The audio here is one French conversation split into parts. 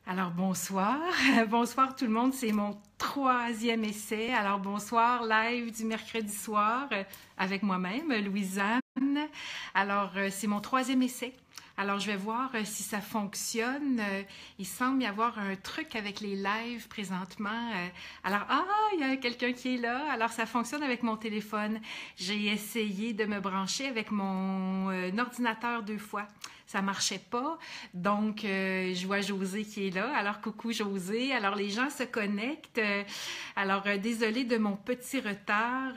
Alors bonsoir, bonsoir tout le monde, c'est mon troisième essai. Alors bonsoir, live du mercredi soir avec moi-même, Louisanne. Alors c'est mon troisième essai. Alors je vais voir si ça fonctionne. Il semble y avoir un truc avec les lives présentement. Il y a quelqu'un qui est là. Alors ça fonctionne avec mon téléphone. J'ai essayé de me brancher avec mon ordinateur 2 fois. Ça marchait pas. Donc, je vois José qui est là. Alors, coucou José. Alors, les gens se connectent. Désolée de mon petit retard.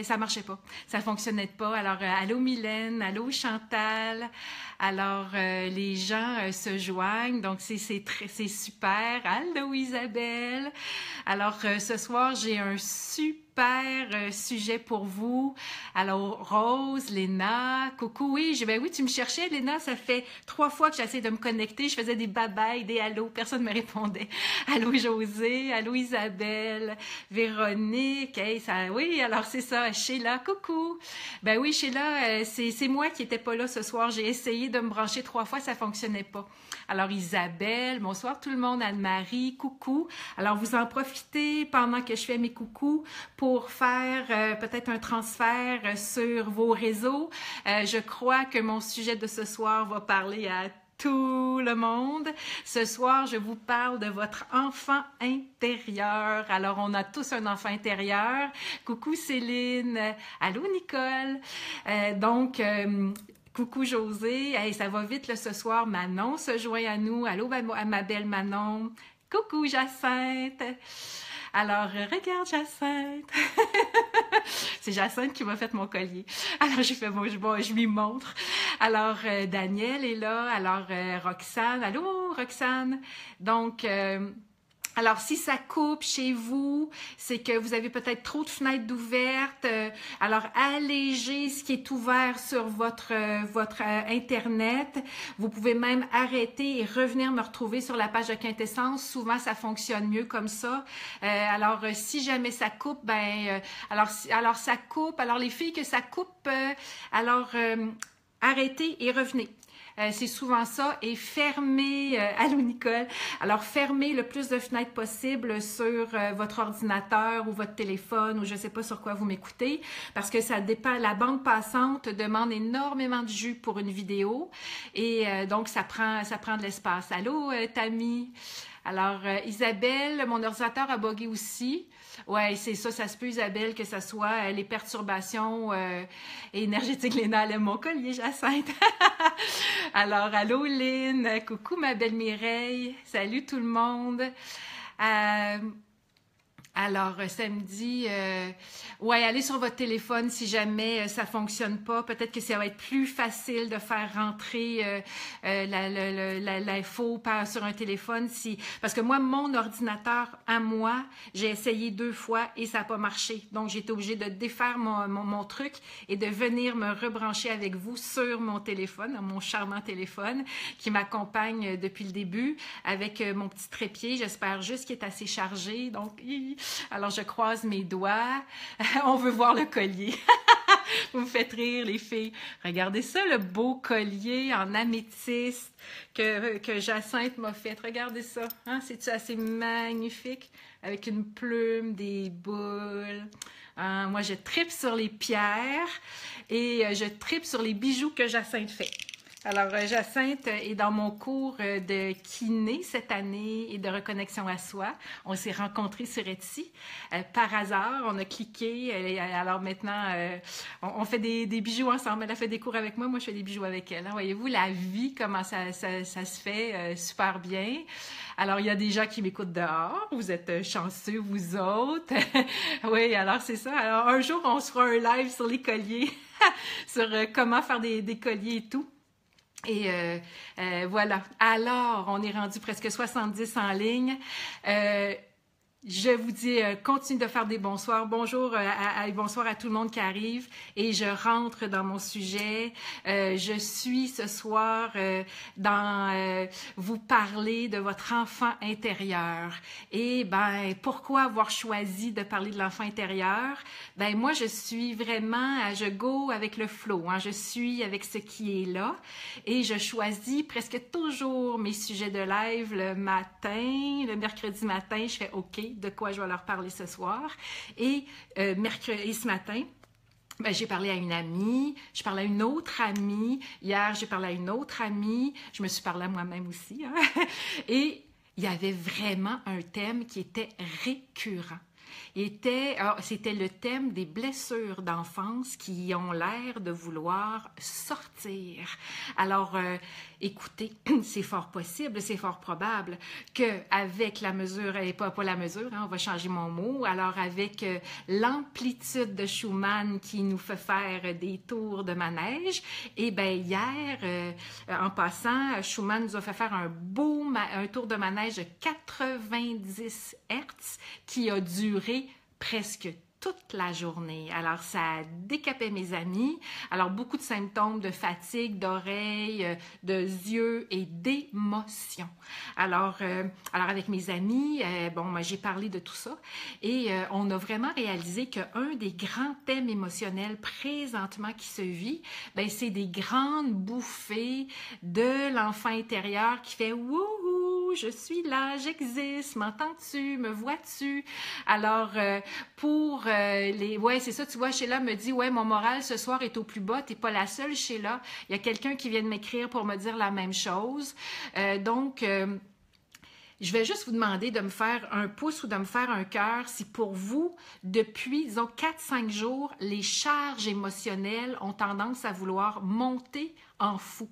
Ça marchait pas. Ça fonctionnait pas. Alors, allô Mylène, allô Chantal. Alors, les gens se joignent. Donc, c'est super. Allô Isabelle. Alors, ce soir, j'ai un super sujet pour vous. Alors, Rose, Léna, coucou, oui, tu me cherchais, Léna, ça fait 3 fois que j'essaie de me connecter, je faisais des bye-bye, des allô, personne ne me répondait. Allô, José, allô, Isabelle, Véronique, oui, alors c'est ça, Sheila, coucou. Ben oui, Sheila, c'est moi qui n'étais pas là ce soir, j'ai essayé de me brancher 3 fois, ça fonctionnait pas. Alors, Isabelle, bonsoir tout le monde, Anne-Marie, coucou. Alors, vous en profitez pendant que je fais mes coucous pour faire peut-être un transfert sur vos réseaux. Je crois que mon sujet de ce soir va parler à tout le monde. Ce soir, je vous parle de votre enfant intérieur. Alors, on a tous un enfant intérieur. Coucou Céline. Allô Nicole. Coucou José, hey, ça va vite là, ce soir. Manon se joint à nous. Allô à ma belle Manon. Coucou Jacinthe. Alors, regarde Jacinthe. C'est Jacinthe qui m'a fait mon collier. Alors, j'ai fait je lui montre. Alors, Daniel est là. Alors, Roxane. Allô Roxane. Donc, alors, si ça coupe chez vous, c'est que vous avez peut-être trop de fenêtres ouvertes. Alors, allégez ce qui est ouvert sur votre Internet. Vous pouvez même arrêter et revenir me retrouver sur la page de Quintessence. Souvent, ça fonctionne mieux comme ça. Si jamais ça coupe, alors ça coupe. Alors, les filles que ça coupe, arrêtez et revenez. C'est souvent ça. Et fermez, allô Nicole, alors fermez le plus de fenêtres possible sur votre ordinateur ou votre téléphone ou je ne sais pas sur quoi vous m'écoutez parce que ça dépend, la bande passante demande énormément de jus pour une vidéo et donc ça prend de l'espace. Allô Tammy? Alors, Isabelle, mon ordinateur a bugué aussi. Ouais, c'est ça, ça se peut, Isabelle, que ce soit les perturbations énergétiques. Léna, elle aime mon collier, Jacinthe. Alors, allô, Lynn. Coucou, ma belle Mireille. Salut tout le monde. Alors, samedi, allez sur votre téléphone si jamais ça fonctionne pas. Peut-être que ça va être plus facile de faire rentrer l'info sur un téléphone. Parce que moi, mon ordinateur à moi, j'ai essayé 2 fois et ça n'a pas marché. Donc, j'ai été obligée de défaire mon truc et de venir me rebrancher avec vous sur mon téléphone, mon charmant téléphone qui m'accompagne depuis le début avec mon petit trépied. J'espère juste qu'il est assez chargé. Donc, alors, je croise mes doigts. On veut voir le collier. Vous me faites rire, les filles. Regardez ça, le beau collier en améthyste que Jacinthe m'a fait. Regardez ça. Hein? C'est-tu assez magnifique? Avec une plume, des boules. Moi, je tripe sur les pierres et je tripe sur les bijoux que Jacinthe fait. Alors, Jacinthe est dans mon cours de kiné cette année et de reconnexion à soi. On s'est rencontrés sur Etsy. Par hasard, on a cliqué. Alors maintenant, on fait des bijoux ensemble. Elle a fait des cours avec moi, moi je fais des bijoux avec elle. Hein, voyez-vous la vie, comment ça se fait super bien. Alors, il y a des gens qui m'écoutent dehors. Vous êtes chanceux, vous autres. Oui, alors c'est ça. Alors, un jour, on se fera un live sur les colliers, sur comment faire des colliers et tout. Et voilà. Alors, on est rendu presque 70 en ligne. Je vous dis, continue de faire des bonsoirs. Bonjour bonsoir à tout le monde qui arrive. Et je rentre dans mon sujet. Je suis ce soir dans vous parler de votre enfant intérieur. Et ben, pourquoi avoir choisi de parler de l'enfant intérieur? Ben, moi, je suis vraiment, je go avec le flow. Hein, je suis avec ce qui est là. Et je choisis presque toujours mes sujets de live le matin, le mercredi matin. Je fais OK. De quoi je vais leur parler ce soir. Et ce matin, ben, j'ai parlé à une amie, je parlais à une autre amie. Hier, j'ai parlé à une autre amie. Je me suis parlé à moi-même aussi. Hein? Et il y avait vraiment un thème qui était récurrent. C'était le thème des blessures d'enfance qui ont l'air de vouloir sortir. Alors, écoutez, c'est fort possible, c'est fort probable qu'avec la mesure, et pas la mesure, hein, on va changer mon mot, alors avec l'amplitude de Schumann qui nous fait faire des tours de manège, et bien hier, en passant, Schumann nous a fait faire un tour de manège de 90 Hertz qui a duré presque toute la journée. Alors, ça a décapé mes amis. Alors, beaucoup de symptômes de fatigue, d'oreilles, de yeux et d'émotions. Alors, avec mes amis, j'ai parlé de tout ça et on a vraiment réalisé qu'un des grands thèmes émotionnels présentement qui se vit, ben, c'est des grandes bouffées de l'enfant intérieur qui fait « Wouhou! Je suis là, j'existe, m'entends-tu, me vois-tu? » Alors, ouais, c'est ça, tu vois, Sheila me dit, ouais, mon moral ce soir est au plus bas, t'es pas la seule, Sheila. Il y a quelqu'un qui vient de m'écrire pour me dire la même chose. Je vais juste vous demander de me faire un pouce ou de me faire un cœur si pour vous, depuis, disons, 4-5 jours, les charges émotionnelles ont tendance à vouloir monter en fou.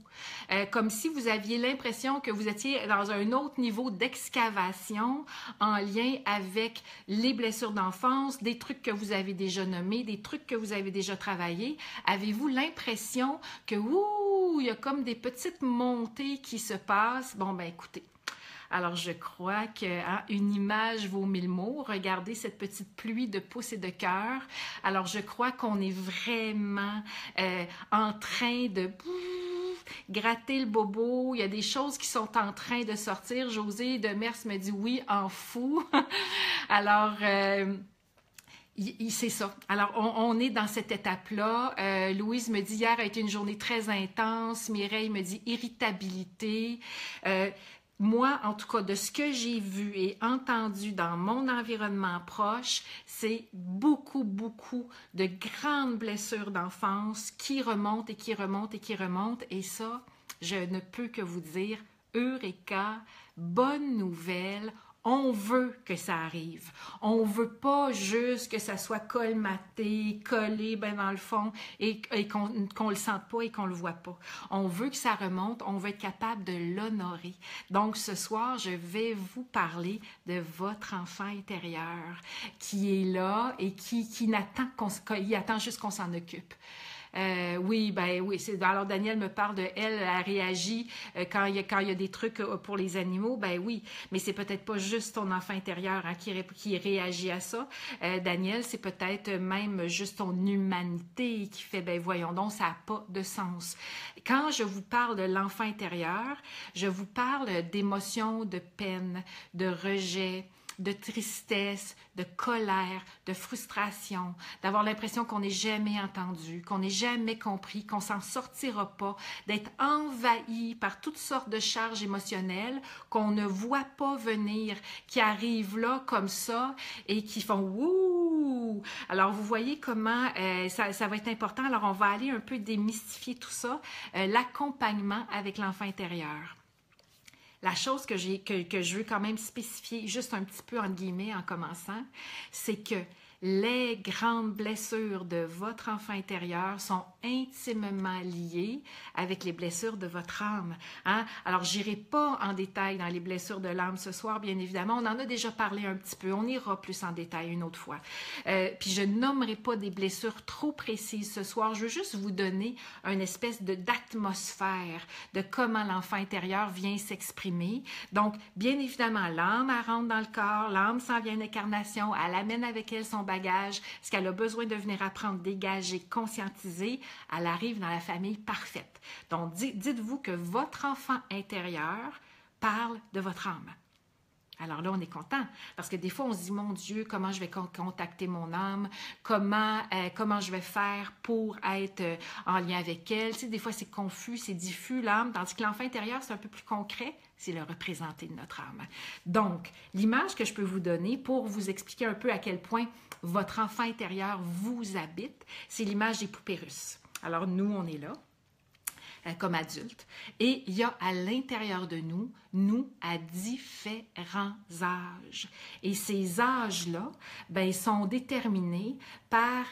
Comme si vous aviez l'impression que vous étiez dans un autre niveau d'excavation en lien avec les blessures d'enfance, des trucs que vous avez déjà nommés, des trucs que vous avez déjà travaillés. Avez-vous l'impression que, il y a comme des petites montées qui se passent? Bon, ben écoutez. Alors, je crois qu'une image vaut 1000 mots. Regardez cette petite pluie de pouces et de cœurs. Alors, je crois qu'on est vraiment en train de gratter le bobo. Il y a des choses qui sont en train de sortir. José de Mers me dit oui, en fou. Alors... c'est ça. Alors, on est dans cette étape-là. Louise me dit, hier a été une journée très intense. Mireille me dit, irritabilité. Moi, en tout cas, de ce que j'ai vu et entendu dans mon environnement proche, c'est beaucoup, beaucoup de grandes blessures d'enfance qui remontent et qui remontent et qui remontent. Et ça, je ne peux que vous dire, Eureka, bonne nouvelle, on veut que ça arrive. On veut pas juste que ça soit colmaté, collé ben dans le fond et qu'on le sente pas et qu'on le voit pas. On veut que ça remonte, on veut être capable de l'honorer. Donc ce soir, je vais vous parler de votre enfant intérieur qui est là et qui n'attend qu'il attend juste qu'on s'en occupe. Oui. Alors, Daniel me parle de elle réagit quand il y a des trucs pour les animaux. Ben oui, mais c'est peut-être pas juste ton enfant intérieur hein, qui réagit à ça. Daniel, c'est peut-être même juste ton humanité qui fait, ben voyons donc, ça n'a pas de sens. Quand je vous parle de l'enfant intérieur, je vous parle d'émotions, de peine, de rejet, de tristesse, de colère, de frustration, d'avoir l'impression qu'on n'est jamais entendu, qu'on n'est jamais compris, qu'on s'en sortira pas, d'être envahi par toutes sortes de charges émotionnelles qu'on ne voit pas venir, qui arrivent là comme ça et qui font « wouh ». Alors, vous voyez comment ça va être important. Alors, on va aller un peu démystifier tout ça, l'accompagnement avec l'enfant intérieur. La chose que je veux quand même spécifier, juste un petit peu entre guillemets en commençant, c'est que les grandes blessures de votre enfant intérieur sont intimement liées avec les blessures de votre âme. Hein? Alors, je n'irai pas en détail dans les blessures de l'âme ce soir, bien évidemment. On en a déjà parlé un petit peu. On ira plus en détail une autre fois. Puis, je nommerai pas des blessures trop précises ce soir. Je veux juste vous donner une espèce d'atmosphère de comment l'enfant intérieur vient s'exprimer. Donc, bien évidemment, l'âme, elle rentre dans le corps. L'âme s'en vient en incarnation. Elle amène avec elle son bagage, ce qu'elle a besoin de venir apprendre, dégager, conscientiser. Elle arrive dans la famille parfaite. Donc, dites-vous que votre enfant intérieur parle de votre âme. Alors là, on est content parce que des fois, on se dit, mon Dieu, comment je vais contacter mon âme? Comment je vais faire pour être en lien avec elle? Tu sais, des fois, c'est confus, c'est diffus, l'âme, tandis que l'enfant intérieur, c'est un peu plus concret, c'est le représenté de notre âme. Donc, l'image que je peux vous donner pour vous expliquer un peu à quel point votre enfant intérieur vous habite, c'est l'image des poupées russes. Alors, nous, on est là comme adultes. Et il y a à l'intérieur de nous, à différents âges. Et ces âges-là, ben, sont déterminés par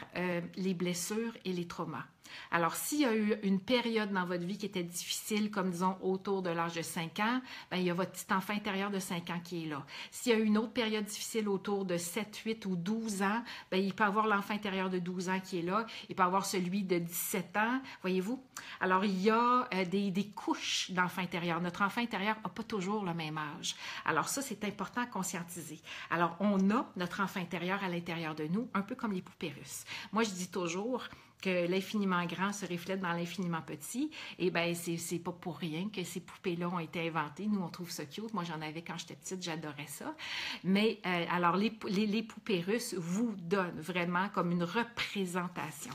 les blessures et les traumas. Alors, s'il y a eu une période dans votre vie qui était difficile, comme disons autour de l'âge de 5 ans, bien, il y a votre petit enfant intérieur de 5 ans qui est là. S'il y a eu une autre période difficile autour de 7, 8 ou 12 ans, bien, il peut avoir l'enfant intérieur de 12 ans qui est là. Il peut avoir celui de 17 ans, voyez-vous? Alors, il y a des couches d'enfant intérieur. Notre enfant intérieur n'a pas toujours le même âge. Alors ça, c'est important à conscientiser. Alors, on a notre enfant intérieur à l'intérieur de nous, un peu comme les poupées russes. Moi, je dis toujours que l'infiniment grand se reflète dans l'infiniment petit, et bien, c'est pas pour rien que ces poupées-là ont été inventées. Nous, on trouve ça cute. Moi, j'en avais quand j'étais petite, j'adorais ça. Mais, alors, les poupées russes vous donnent vraiment comme une représentation.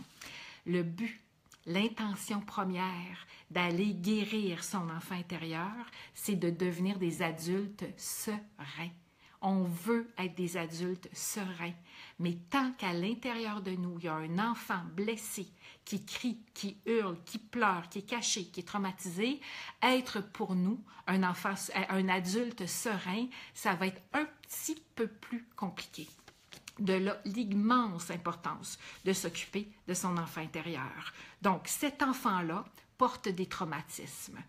Le but, l'intention première d'aller guérir son enfant intérieur, c'est de devenir des adultes sereins. On veut être des adultes sereins, mais tant qu'à l'intérieur de nous, il y a un enfant blessé qui crie, qui hurle, qui pleure, qui est caché, qui est traumatisé, être pour nous un adulte serein, ça va être un petit peu plus compliqué. De là, l'immense importance de s'occuper de son enfant intérieur. Donc, cet enfant-là porte des traumatismes,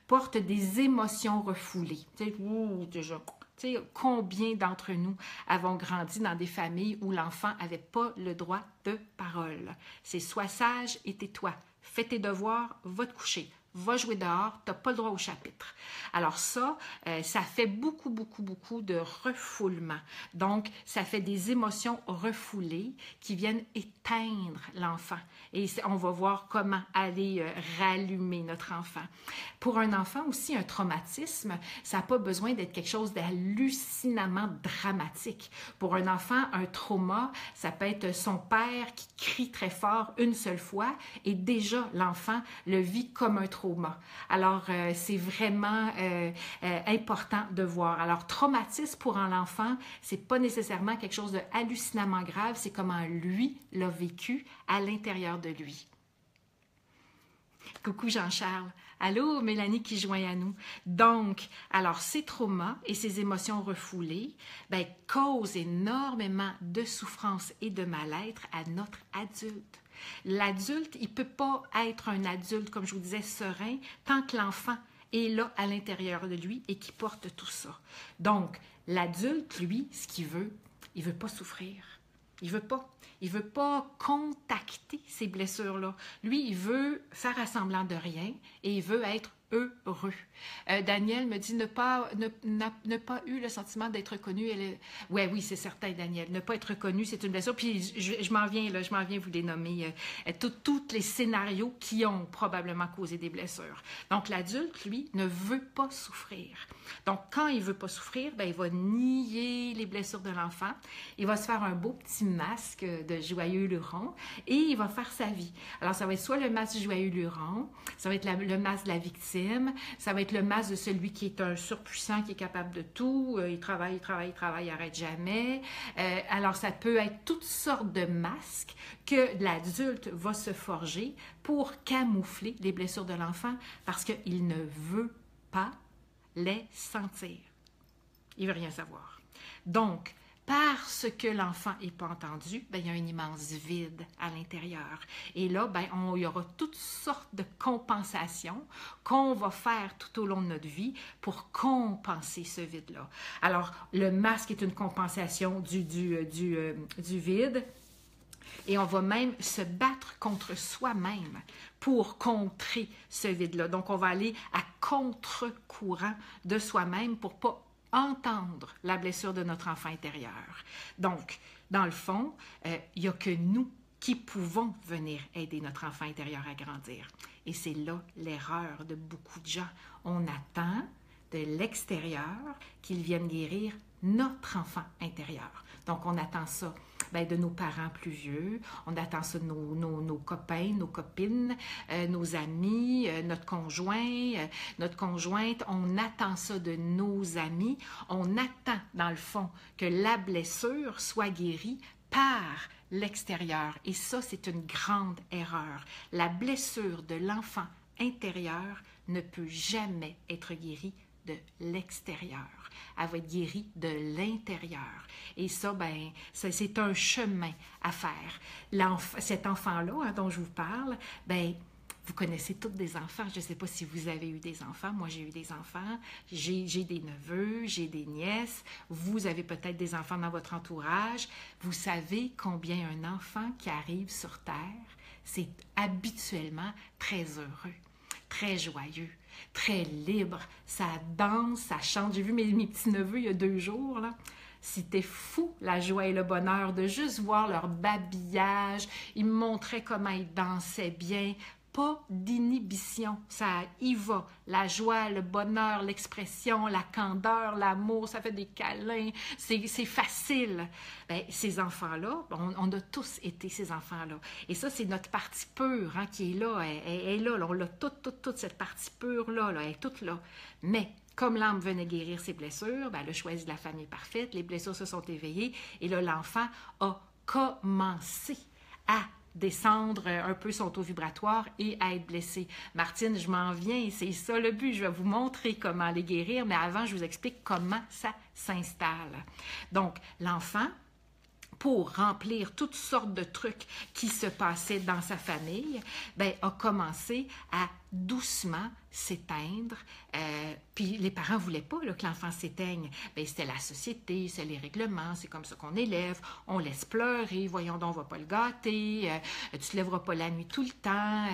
porte des émotions refoulées. Tu sais, combien d'entre nous avons grandi dans des familles où l'enfant n'avait pas le droit de parole? C'est sois sage et tais-toi. Fais tes devoirs, va te coucher. Va jouer dehors, tu n'as pas le droit au chapitre. Alors ça, ça fait beaucoup de refoulement. Donc, ça fait des émotions refoulées qui viennent éteindre l'enfant. Et on va voir comment aller rallumer notre enfant. Pour un enfant aussi, un traumatisme, ça n'a pas besoin d'être quelque chose d'hallucinamment dramatique. Pour un enfant, un trauma, ça peut être son père qui crie très fort une seule fois et déjà l'enfant le vit comme un trauma. Alors, c'est vraiment important de voir. Alors, traumatisme pour un enfant, c'est pas nécessairement quelque chose de hallucinamment grave, c'est comment lui l'a vécu à l'intérieur de lui. Coucou Jean-Charles. Allô, Mélanie qui joint à nous. Donc, alors, ces traumas et ces émotions refoulées ben, causent énormément de souffrance et de mal-être à notre adulte. L'adulte, il ne peut pas être un adulte, comme je vous disais, serein, tant que l'enfant est là à l'intérieur de lui et qui porte tout ça. Donc, l'adulte, lui, ce qu'il veut, il ne veut pas souffrir. Il veut pas. Il veut pas contacter ces blessures-là. Lui, il veut faire assemblant de rien et il veut être heureux. Daniel me dit n'a pas eu le sentiment d'être reconnu. Oui, c'est certain, Daniel. Ne pas être reconnu, c'est une blessure. Puis je m'en viens vous les nommer. Tous les scénarios qui ont probablement causé des blessures. Donc, l'adulte, lui, ne veut pas souffrir. Donc, quand il veut pas souffrir, ben, il va nier les blessures de l'enfant. Il va se faire un beau petit masque de joyeux luron et il va faire sa vie. Alors, ça va être soit le masque du joyeux luron, ça va être le masque de la victime, ça va être le masque de celui qui est un surpuissant, qui est capable de tout, il travaille, il n'arrête jamais. Alors, ça peut être toutes sortes de masques que l'adulte va se forger pour camoufler les blessures de l'enfant parce qu'il ne veut pas les sentir. Il ne veut rien savoir. Donc, parce que l'enfant n'est pas entendu, ben, il y a un immense vide à l'intérieur. Et là, ben, il y aura toutes sortes de compensations qu'on va faire tout au long de notre vie pour compenser ce vide-là. Alors, le masque est une compensation du vide. Et on va même se battre contre soi-même pour contrer ce vide-là. Donc, on va aller à contre-courant de soi-même pour ne pas entendre la blessure de notre enfant intérieur. Donc, dans le fond, il n'y a que nous qui pouvons venir aider notre enfant intérieur à grandir. Et c'est là l'erreur de beaucoup de gens. On attend de l'extérieur qu'il vienne guérir notre enfant intérieur. Donc, on attend ça de nos parents plus vieux, on attend ça de nos copains, nos copines, nos amis, notre conjoint, notre conjointe, on attend ça de nos amis, on attend dans le fond que la blessure soit guérie par l'extérieur. Et ça, c'est une grande erreur. La blessure de l'enfant intérieur ne peut jamais être guérie de l'extérieur. Elle va être guérie de l'intérieur. Et ça, c'est un chemin à faire. Cet enfant-là dont je vous parle, vous connaissez tous des enfants. Je ne sais pas si vous avez eu des enfants. Moi, j'ai eu des enfants. J'ai des neveux, j'ai des nièces. Vous avez peut-être des enfants dans votre entourage. Vous savez combien un enfant qui arrive sur Terre, c'est habituellement très heureux, très joyeux, très libre. Ça danse, ça chante. J'ai vu mes petits-neveux il y a 2 jours, là. C'était fou, la joie et le bonheur de juste voir leur babillage. Ils me montraient comment ils dansaient bien. Pas d'inhibition, ça y va. La joie, le bonheur, l'expression, la candeur, l'amour, ça fait des câlins, c'est facile. Ces enfants-là, on a tous été ces enfants-là. Et ça, c'est notre partie pure qui est là. Elle est là. On l'a toute cette partie pure-là. Elle est toute là. Mais comme l'âme venait guérir ses blessures, elle a choisi la famille parfaite, les blessures se sont éveillées, et là, l'enfant a commencé à descendre un peu son taux vibratoire et à être blessé. Martine, je m'en viens, c'est ça le but. Je vais vous montrer comment les guérir, mais avant, je vous explique comment ça s'installe. Donc, l'enfant, pour remplir toutes sortes de trucs qui se passaient dans sa famille, a commencé à doucement s'éteindre. Puis les parents ne voulaient pas que l'enfant s'éteigne. C'était la société, c'est les règlements, c'est comme ça qu'on élève. On laisse pleurer, voyons donc, on ne va pas le gâter. Tu ne te lèveras pas la nuit tout le temps.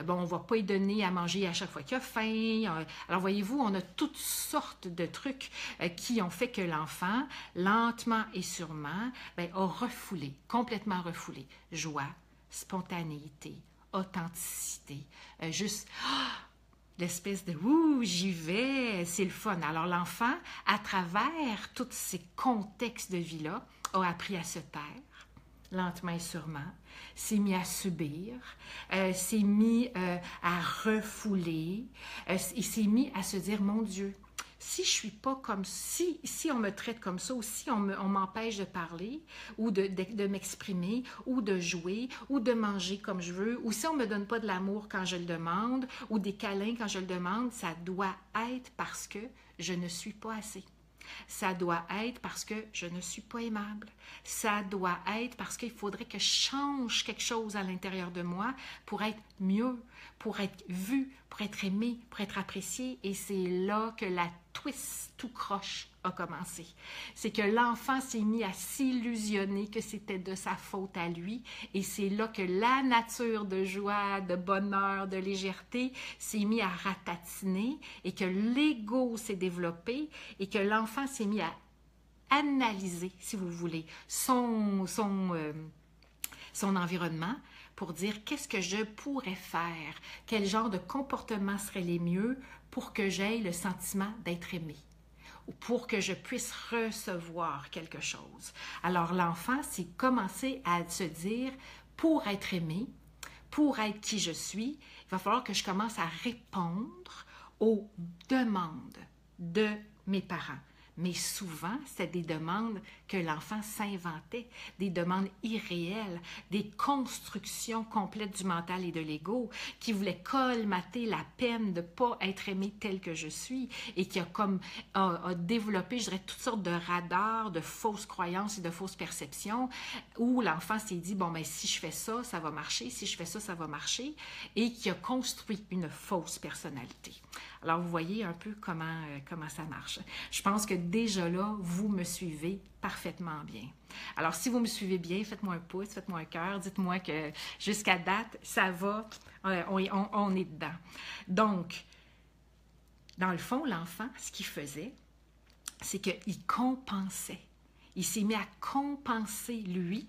On ne va pas lui donner à manger à chaque fois qu'il a faim. Alors voyez-vous, on a toutes sortes de trucs qui ont fait que l'enfant, lentement et sûrement, a refoulé, complètement refoulé. Joie, spontanéité, authenticité, juste l'espèce de « ouh, j'y vais, c'est le fun ». Alors l'enfant, à travers tous ces contextes de vie-là, a appris à se taire, lentement et sûrement, s'est mis à subir, s'est mis à refouler, il s'est mis à se dire « mon Dieu ». Si je suis pas comme si on me traite comme ça, ou si on m'empêche de parler, ou de m'exprimer, ou de jouer, ou de manger comme je veux, ou si on me donne pas de l'amour quand je le demande, ou des câlins quand je le demande, ça doit être parce que je ne suis pas assez. Ça doit être parce que je ne suis pas aimable. Ça doit être parce qu'il faudrait que je change quelque chose à l'intérieur de moi pour être mieux, pour être vu, pour être aimé, pour être apprécié. Et c'est là que la twist tout croche a commencé. C'est que l'enfant s'est mis à s'illusionner que c'était de sa faute à lui. Et c'est là que la nature de joie, de bonheur, de légèreté s'est mis à ratatiner et que l'ego s'est développé et que l'enfant s'est mis à analyser, si vous voulez, son environnement pour dire qu'est-ce que je pourrais faire, quel genre de comportement serait les mieux pour que j'aie le sentiment d'être aimé ou pour que je puisse recevoir quelque chose. Alors l'enfant s'est commencé à se dire, pour être aimé, pour être qui je suis, il va falloir que je commence à répondre aux demandes de mes parents. Mais souvent, c'était des demandes que l'enfant s'inventait, des demandes irréelles, des constructions complètes du mental et de l'ego, qui voulaient colmater la peine de ne pas être aimé tel que je suis et qui a développé, je dirais, toutes sortes de radars, de fausses croyances et de fausses perceptions, où l'enfant s'est dit, bon, ben si je fais ça, ça va marcher, si je fais ça, ça va marcher, et qui a construit une fausse personnalité. Alors, vous voyez un peu comment ça marche. Je pense que déjà là, vous me suivez parfaitement bien. Alors, si vous me suivez bien, faites-moi un pouce, faites-moi un cœur, dites-moi que jusqu'à date, ça va, on est dedans. Donc, dans le fond, l'enfant, ce qu'il faisait, c'est qu'il compensait. Il s'est mis à compenser, lui,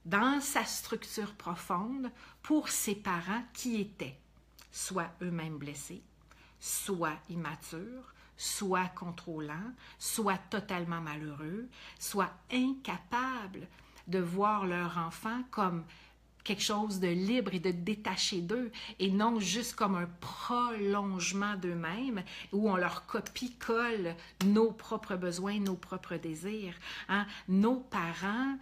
dans sa structure profonde, pour ses parents qui étaient soit eux-mêmes blessés, soit immatures, soit contrôlants, soit totalement malheureux, soit incapables de voir leur enfant comme quelque chose de libre et de détaché d'eux et non juste comme un prolongement d'eux-mêmes où on leur copie-colle nos propres besoins, nos propres désirs. Hein? Nos parents,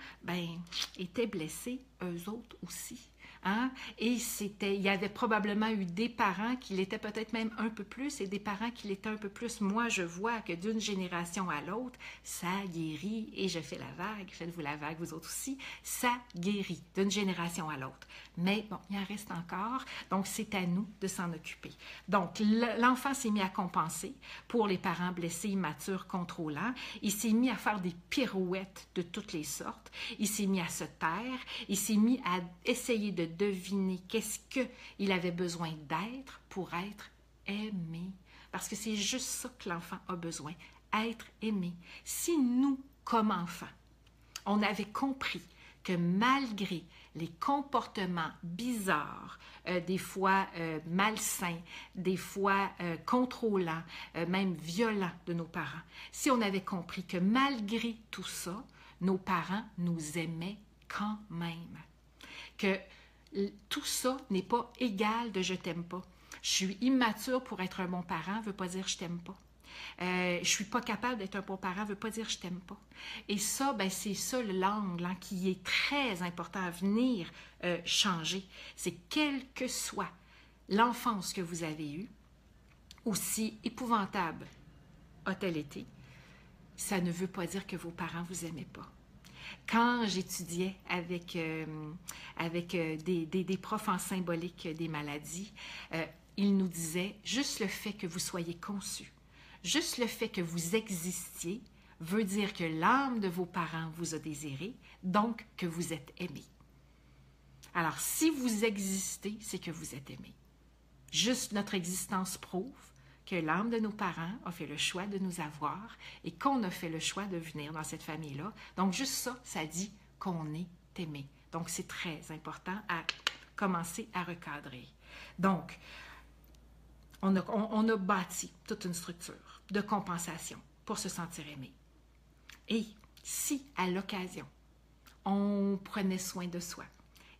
étaient blessés, eux autres aussi. Hein? Et il y avait probablement eu des parents qui l'étaient peut-être même un peu plus et des parents qui l'étaient un peu plus. Moi, je vois que d'une génération à l'autre, ça guérit et je fais la vague, faites-vous la vague vous autres aussi, ça guérit d'une génération à l'autre. Mais bon, il en reste encore, donc c'est à nous de s'en occuper. Donc, l'enfant s'est mis à compenser pour les parents blessés, immatures, contrôlants. Il s'est mis à faire des pirouettes de toutes les sortes. Il s'est mis à se taire. Il s'est mis à essayer de deviner qu'est-ce qu'il avait besoin d'être pour être aimé. Parce que c'est juste ça que l'enfant a besoin, être aimé. Si nous, comme enfants, on avait compris que malgré les comportements bizarres, des fois malsains, des fois contrôlants, même violents de nos parents, si on avait compris que malgré tout ça, nos parents nous aimaient quand même, que tout ça n'est pas égal de je t'aime pas. Je suis immature pour être un bon parent, ne veut pas dire je t'aime pas. Je suis pas capable d'être un bon parent, ne veut pas dire je t'aime pas. Et ça, c'est ça l'angle qui est très important à venir changer. C'est quelle que soit l'enfance que vous avez eue, aussi épouvantable a-t-elle été, ça ne veut pas dire que vos parents vous aimaient pas. Quand j'étudiais avec des profs en symbolique des maladies, ils nous disaient juste le fait que vous soyez conçus, juste le fait que vous existiez veut dire que l'âme de vos parents vous a désiré, donc que vous êtes aimé. Alors, si vous existez, c'est que vous êtes aimé. Juste notre existence prouve que l'âme de nos parents a fait le choix de nous avoir et qu'on a fait le choix de venir dans cette famille-là. Donc, juste ça, ça dit qu'on est aimé. Donc, c'est très important à commencer à recadrer. Donc, on a bâti toute une structure de compensation pour se sentir aimé. Et si, à l'occasion, on prenait soin de soi,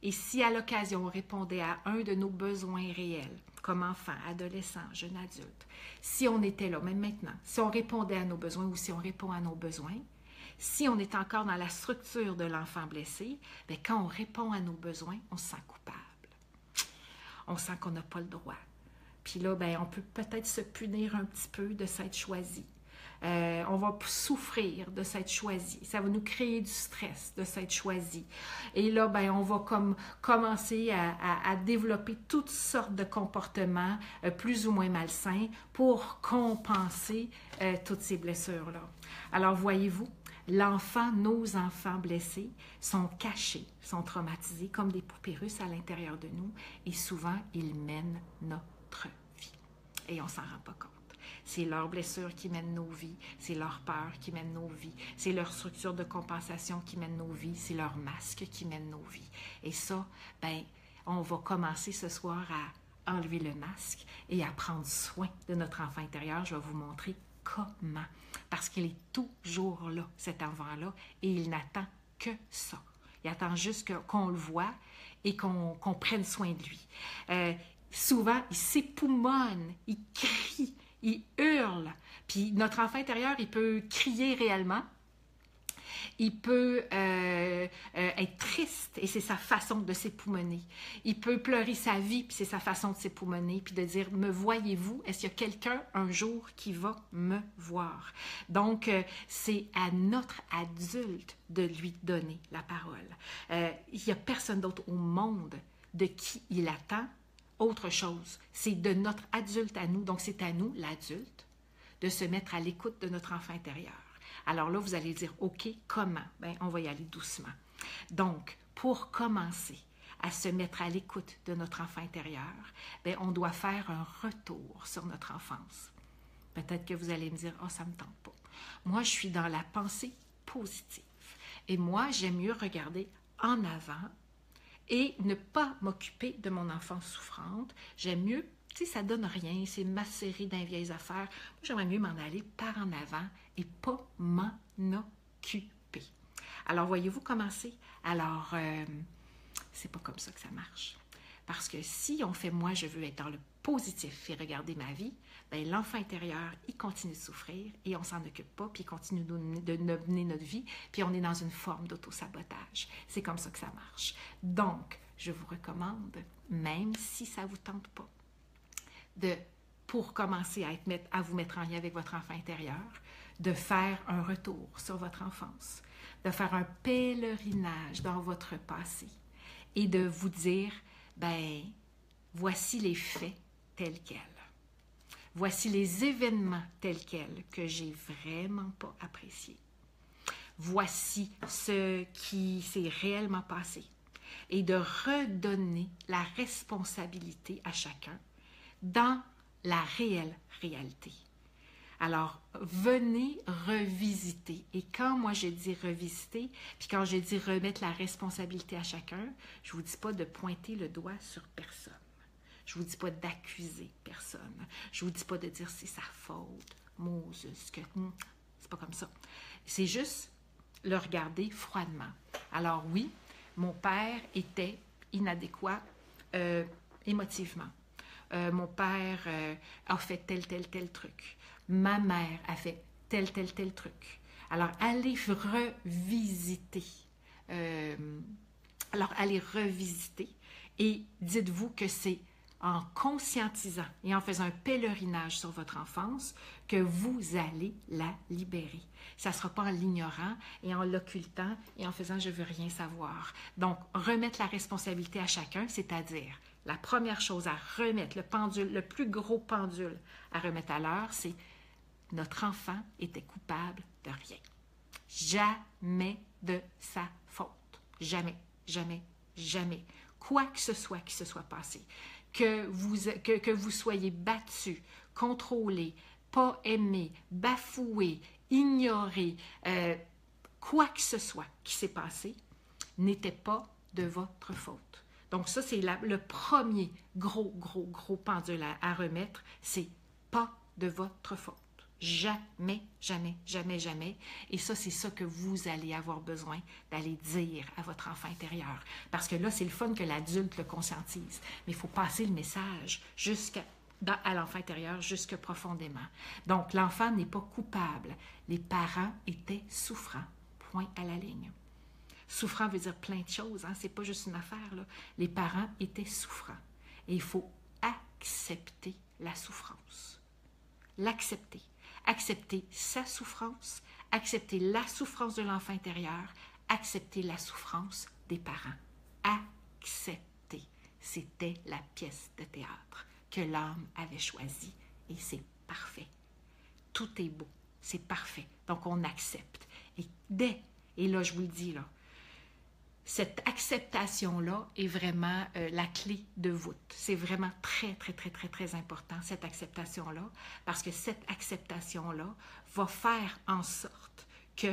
et si, à l'occasion, on répondait à un de nos besoins réels, comme enfant, adolescent, jeune adulte, si on était là, même maintenant, si on répondait à nos besoins ou si on répond à nos besoins, si on est encore dans la structure de l'enfant blessé, bien, quand on répond à nos besoins, on se sent coupable. On sent qu'on n'a pas le droit. Puis là, bien, on peut peut-être se punir un petit peu de s'être choisi. On va souffrir de s'être choisi. Ça va nous créer du stress de s'être choisi. Et là, ben, on va commencer à développer toutes sortes de comportements plus ou moins malsains pour compenser toutes ces blessures-là. Alors, voyez-vous, nos enfants blessés sont cachés, sont traumatisés comme des poupées russes à l'intérieur de nous et souvent, ils mènent notre vie. Et on ne s'en rend pas compte. C'est leurs blessures qui mènent nos vies, c'est leurs peurs qui mènent nos vies, c'est leur structure de compensation qui mène nos vies, c'est leurs masques qui mènent nos vies. Et ça, ben, on va commencer ce soir à enlever le masque et à prendre soin de notre enfant intérieur. Je vais vous montrer comment. Parce qu'il est toujours là, cet enfant-là, et il n'attend que ça. Il attend juste qu'on le voit et qu'on prenne soin de lui. Souvent, il s'époumonne, il crie. il hurle. Puis notre enfant intérieur, il peut crier réellement. Il peut être triste et c'est sa façon de s'époumoner. Il peut pleurer sa vie puis c'est sa façon de s'époumoner puis de dire, me voyez-vous? Est-ce qu'il y a quelqu'un un jour qui va me voir? Donc, c'est à notre adulte de lui donner la parole. Il n'y a personne d'autre au monde de qui il attend autre chose. C'est de notre adulte à nous. Donc, c'est à nous, l'adulte, de se mettre à l'écoute de notre enfant intérieur. Alors là, vous allez dire, OK, comment? Bien, on va y aller doucement. Donc, pour commencer à se mettre à l'écoute de notre enfant intérieur, bien, on doit faire un retour sur notre enfance. Peut-être que vous allez me dire, « Ah, ça ne me tente pas. » Moi, je suis dans la pensée positive. Et moi, j'aime mieux regarder en avant et ne pas m'occuper de mon enfance souffrante. J'aime mieux, tu sais, ça donne rien, c'est macéré dans les vieilles affaires. Moi, j'aimerais mieux m'en aller par en avant et pas m'en occuper. Alors, voyez-vous comment c'est? Alors, c'est pas comme ça que ça marche. Parce que si on fait « moi, je veux être dans le positif et regarder ma vie », bien, l'enfant intérieur, il continue de souffrir et on s'en occupe pas, puis il continue de mener notre vie, puis on est dans une forme d'auto-sabotage. C'est comme ça que ça marche. Donc, je vous recommande, même si ça ne vous tente pas, pour commencer à vous mettre en lien avec votre enfant intérieur, de faire un retour sur votre enfance, de faire un pèlerinage dans votre passé et de vous dire, ben, voici les faits tels quels. Voici les événements tels quels que j'ai vraiment pas appréciés. Voici ce qui s'est réellement passé et de redonner la responsabilité à chacun dans la réelle réalité. Alors, venez revisiter. Et quand moi je dis revisiter, puis quand je dis remettre la responsabilité à chacun, je ne vous dis pas de pointer le doigt sur personne. Je ne vous dis pas d'accuser personne. Je ne vous dis pas de dire c'est sa faute. Moses, c'est pas comme ça. C'est juste le regarder froidement. Alors oui, mon père était inadéquat émotivement. Mon père a fait tel truc. Ma mère a fait tel truc. Alors, allez revisiter. Et dites-vous que c'est en conscientisant et en faisant un pèlerinage sur votre enfance que vous allez la libérer. Ça ne sera pas en l'ignorant et en l'occultant et en faisant « je veux rien savoir ». Donc, remettre la responsabilité à chacun, c'est-à-dire la première chose à remettre, le pendule, le plus gros pendule à remettre à l'heure, c'est notre enfant était coupable de rien. Jamais de sa faute. Jamais, jamais, jamais. Quoi que ce soit qui se soit passé, que vous soyez battu, contrôlé, pas aimé, bafoué, ignoré, quoi que ce soit qui s'est passé, n'était pas de votre faute. Donc ça, c'est le premier gros pendule à remettre, c'est pas de votre faute. Jamais, jamais, jamais, jamais. Et ça, c'est ça que vous allez avoir besoin d'aller dire à votre enfant intérieur. Parce que là, c'est le fun que l'adulte le conscientise. Mais il faut passer le message à l'enfant intérieur, jusque profondément. Donc, l'enfant n'est pas coupable. Les parents étaient souffrants. Point à la ligne. Souffrant veut dire plein de choses, hein? C'est pas juste une affaire, là. Les parents étaient souffrants. Et il faut accepter la souffrance. L'accepter. Accepter sa souffrance, accepter la souffrance de l'enfant intérieur, accepter la souffrance des parents. Accepter. C'était la pièce de théâtre que l'âme avait choisie et c'est parfait. Tout est beau, c'est parfait. Donc on accepte. Et là je vous le dis là, cette acceptation-là est vraiment la clé de voûte. C'est vraiment très, très, très, très, très important, cette acceptation-là, parce que cette acceptation-là va faire en sorte que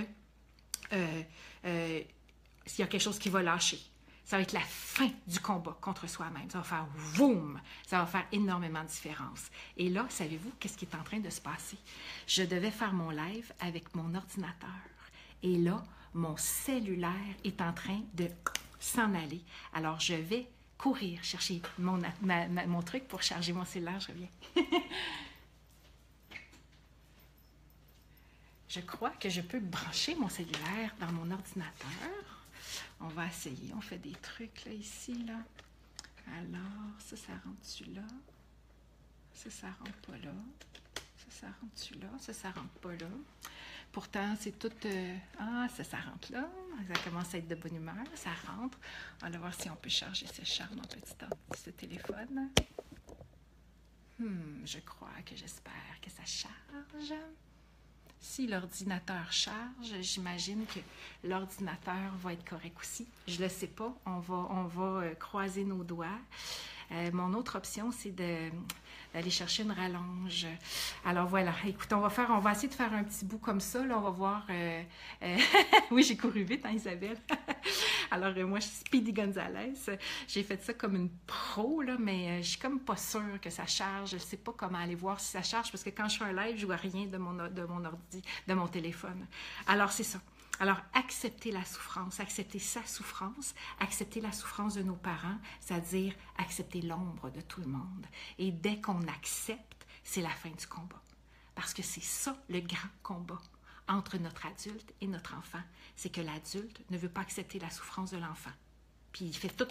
s'il y a quelque chose qui va lâcher, ça va être la fin du combat contre soi-même. Ça va faire « voum », ça va faire énormément de différence. Et là, savez-vous qu'est-ce qui est en train de se passer? Je devais faire mon live avec mon ordinateur. Et là, mon cellulaire est en train de s'en aller. Alors, je vais courir chercher mon truc pour charger mon cellulaire. Je reviens. je crois que je peux brancher mon cellulaire dans mon ordinateur. On va essayer, on fait des trucs là, ici, là. Alors, ça rentre-tu là? Ça rentre pas là. Ça rentre-tu là? Ça rentre pas là. Pourtant, c'est tout... ça rentre là. Ça commence à être de bonne humeur. Ça rentre. On va voir si on peut charger ce charme en ce téléphone. Je crois que j'espère que ça charge. Si l'ordinateur charge, j'imagine que l'ordinateur va être correct aussi. Je ne le sais pas. On va croiser nos doigts. Mon autre option, c'est d'aller chercher une rallonge. Alors voilà, écoute, on va essayer de faire un petit bout comme ça. Là, on va voir. Oui, j'ai couru vite, hein, Isabelle? Alors, moi, je suis Speedy Gonzalez. J'ai fait ça comme une pro, là, mais je suis comme pas sûre que ça charge. Je ne sais pas comment aller voir si ça charge, parce que quand je fais un live, je vois rien de mon téléphone. Alors, c'est ça. Alors, accepter la souffrance, accepter sa souffrance, accepter la souffrance de nos parents, c'est-à-dire accepter l'ombre de tout le monde. Et dès qu'on accepte, c'est la fin du combat. Parce que c'est ça le grand combat entre notre adulte et notre enfant. C'est que l'adulte ne veut pas accepter la souffrance de l'enfant. Puis il fait tout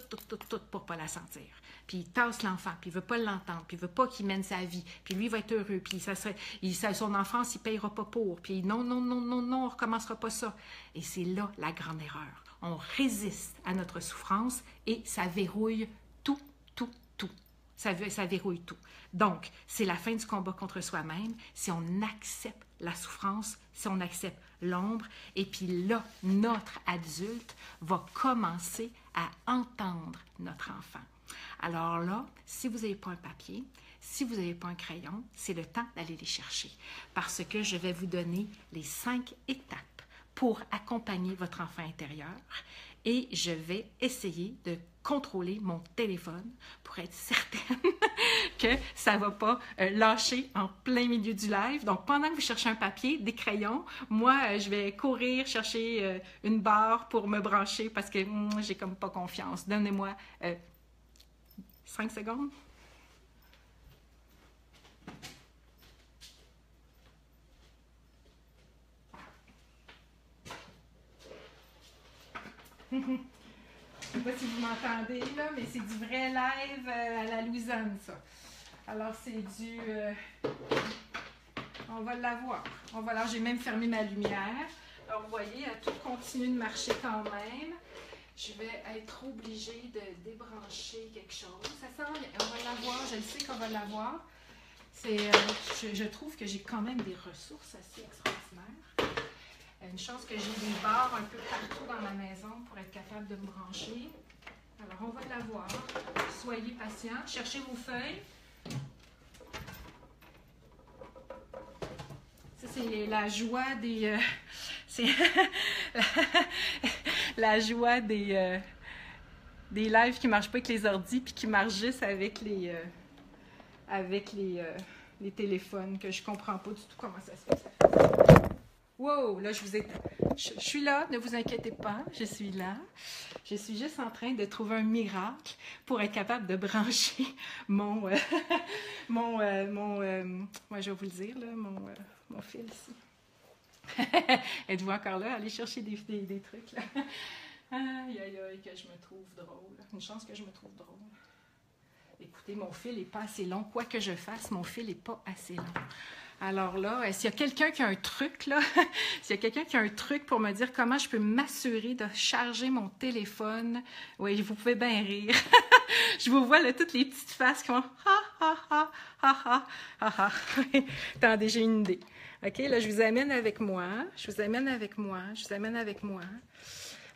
pour ne pas la sentir. Puis il tasse l'enfant, puis il ne veut pas l'entendre, puis il ne veut pas qu'il mène sa vie. Puis lui, il va être heureux, puis son enfance, il ne payera pas pour. Puis non, on ne recommencera pas ça. Et c'est là la grande erreur. On résiste à notre souffrance et ça verrouille tout. Ça verrouille tout. Donc, c'est la fin du combat contre soi-même si on accepte la souffrance, si on accepte l'ombre. Et puis là, notre adulte va commencer à entendre notre enfant. Alors là, si vous n'avez pas un papier, si vous n'avez pas un crayon, c'est le temps d'aller les chercher. Parce que je vais vous donner les 5 étapes pour accompagner votre enfant intérieur. Et je vais essayer de contrôler mon téléphone pour être certaine que ça ne va pas lâcher en plein milieu du live. Donc, pendant que vous cherchez un papier, des crayons, moi, je vais courir chercher une barre pour me brancher parce que j'ai comme pas confiance. Donnez-moi 5 secondes. Je ne sais pas si vous m'entendez, là, mais c'est du vrai live à la Louisanne, ça. Alors, c'est du... on va l'avoir. Alors, j'ai même fermé ma lumière. Alors, vous voyez, tout continue de marcher quand même. Je vais être obligée de débrancher quelque chose. Ça sent bien. On va l'avoir. Je le sais qu'on va l'avoir. Je trouve que j'ai quand même des ressources assez extraordinaires. Une chance que j'ai des barres un peu partout dans ma maison pour être capable de me brancher. Alors, on va l'avoir. Soyez patients. Cherchez vos feuilles. Ça, c'est la joie des... c'est la joie des lives qui ne marchent pas avec les ordis puis qui marchent juste avec les téléphones, que je ne comprends pas du tout comment ça se fait. Wow, là, je suis là, ne vous inquiétez pas, je suis là. Je suis juste en train de trouver un miracle pour être capable de brancher moi, je vais vous le dire, là, mon fil ici. Êtes-vous encore là? Allez chercher des trucs, là. Aïe, que je me trouve drôle. Une chance que je me trouve drôle. Écoutez, mon fil n'est pas assez long. Quoi que je fasse, mon fil n'est pas assez long. Alors là, s'il y a quelqu'un qui a un truc, là, s'il y a quelqu'un qui a un truc pour me dire comment je peux m'assurer de charger mon téléphone, oui, vous pouvez bien rire. Je vous vois là, toutes les petites faces qui font ha. Attendez, j'ai une idée. OK, là, je vous amène avec moi.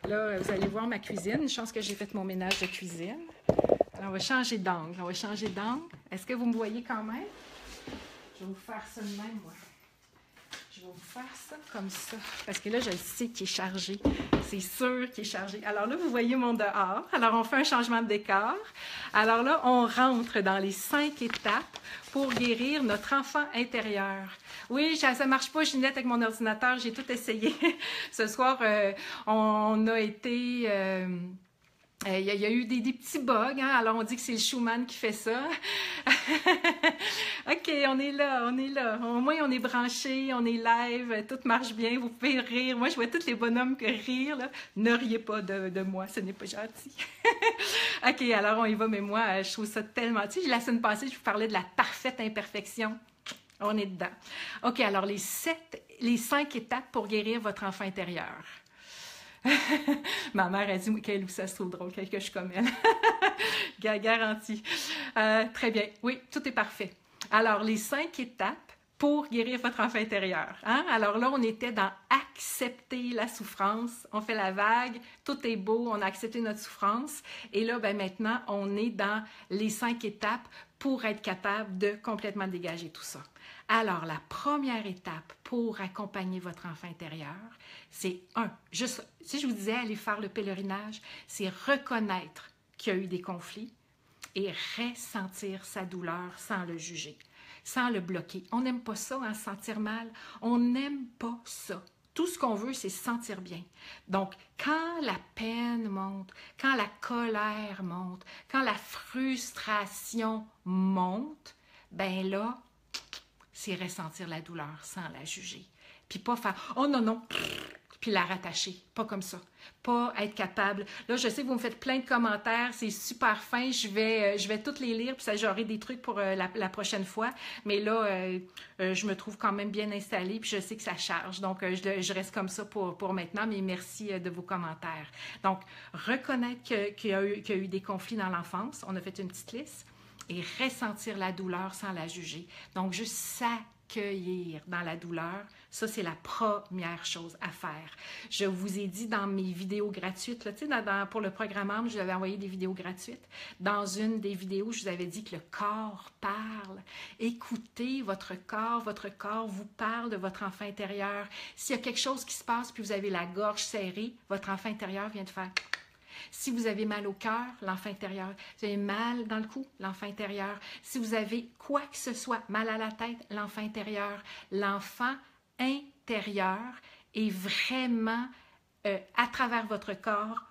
Là, vous allez voir ma cuisine. Une chance que j'ai fait mon ménage de cuisine. Alors, on va changer d'angle. Est-ce que vous me voyez quand même? Je vais vous faire ça de même, moi. Je vais vous faire ça comme ça. Parce que là, je sais qu'il est chargé. C'est sûr qu'il est chargé. Alors là, vous voyez mon dehors. Alors, on fait un changement de décor. Alors là, on rentre dans les 5 étapes pour guérir notre enfant intérieur. Oui, ça ne marche pas, Ginette, avec mon ordinateur. J'ai tout essayé. Ce soir, on a été... Il y a eu des petits bugs, hein? Alors on dit que c'est le Schumann qui fait ça. OK, on est là, on est là. Au moins, on est branché, on est live, tout marche bien, vous pouvez rire. Moi, je vois tous les bonhommes rire, là. Ne riez pas de moi, ce n'est pas gentil. OK, alors on y va, mais moi, je trouve ça tellement... Tu sais, la semaine passée, je vous parlais de la parfaite imperfection. On est dedans. OK, alors les 5 étapes pour guérir votre enfant intérieur. Ma mère a dit qu'elle aussi ça se trouve drôle, que je suis comme elle. Garantie. Très bien. Oui, tout est parfait. Alors, les 5 étapes pour guérir votre enfant intérieur. Hein? Alors là, on était dans accepter la souffrance. On fait la vague, tout est beau, on a accepté notre souffrance. Et là, ben, maintenant, on est dans les 5 étapes pour être capable de complètement dégager tout ça. Alors, la première étape pour accompagner votre enfant intérieur, c'est juste, si je vous disais aller faire le pèlerinage, c'est reconnaître qu'il y a eu des conflits et ressentir sa douleur sans le juger, sans le bloquer. On n'aime pas ça, hein, se sentir mal. On n'aime pas ça. Tout ce qu'on veut, c'est se sentir bien. Donc, quand la peine monte, quand la colère monte, quand la frustration monte, ben là, c'est ressentir la douleur sans la juger. Puis pas faire « Oh non, non », puis la rattacher. Pas comme ça. Pas être capable. Là, je sais que vous me faites plein de commentaires, c'est super fin, je vais toutes les lire, puis ça, j'aurai des trucs pour la prochaine fois. Mais là, je me trouve quand même bien installée, puis je sais que ça charge. Donc, je reste comme ça pour maintenant, mais merci de vos commentaires. Donc, reconnaître qu'il y a eu des conflits dans l'enfance. On a fait une petite liste. Et ressentir la douleur sans la juger. Donc, juste s'accueillir dans la douleur, ça, c'est la première chose à faire. Je vous ai dit dans mes vidéos gratuites, là, tu sais, pour le programme AME, je vous avais envoyé des vidéos gratuites. Dans une des vidéos, je vous avais dit que le corps parle. Écoutez votre corps vous parle de votre enfant intérieur. S'il y a quelque chose qui se passe, puis vous avez la gorge serrée, votre enfant intérieur vient de faire... Si vous avez mal au cœur, l'enfant intérieur. Si vous avez mal dans le cou, l'enfant intérieur. Si vous avez quoi que ce soit, mal à la tête, l'enfant intérieur. L'enfant intérieur est vraiment, à travers votre corps,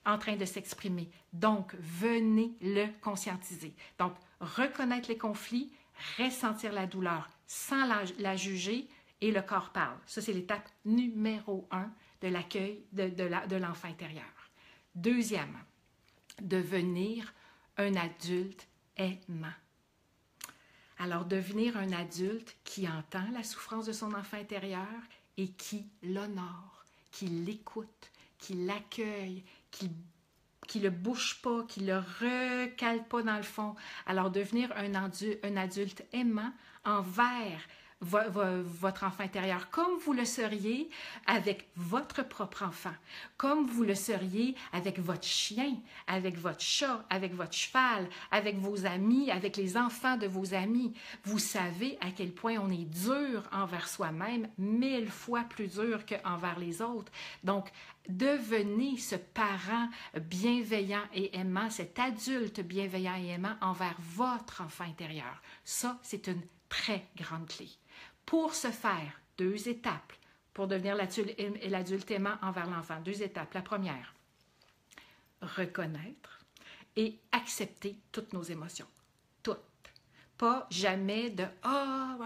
en train de s'exprimer. Donc, venez le conscientiser. Donc, reconnaître les conflits, ressentir la douleur sans la juger et le corps parle. Ça, c'est l'étape numéro 1 de l'accueil de l'enfant intérieur. Deuxième, devenir un adulte aimant. Alors, devenir un adulte qui entend la souffrance de son enfant intérieur et qui l'honore, qui l'écoute, qui l'accueille, qui le bouge pas, qui le recale pas dans le fond. Alors, devenir un adulte aimant envers votre enfant intérieur, comme vous le seriez avec votre propre enfant, comme vous le seriez avec votre chien, avec votre chat, avec votre cheval, avec vos amis, avec les enfants de vos amis. Vous savez à quel point on est dur envers soi-même, 1000 fois plus dur qu'envers les autres. Donc, devenez ce parent bienveillant et aimant, cet adulte bienveillant et aimant envers votre enfant intérieur. Ça, c'est une très grande clé. Pour ce faire, 2 étapes pour devenir l'adulte aimant envers l'enfant. 2 étapes. La première, reconnaître et accepter toutes nos émotions. Toutes. Pas jamais de « Ah,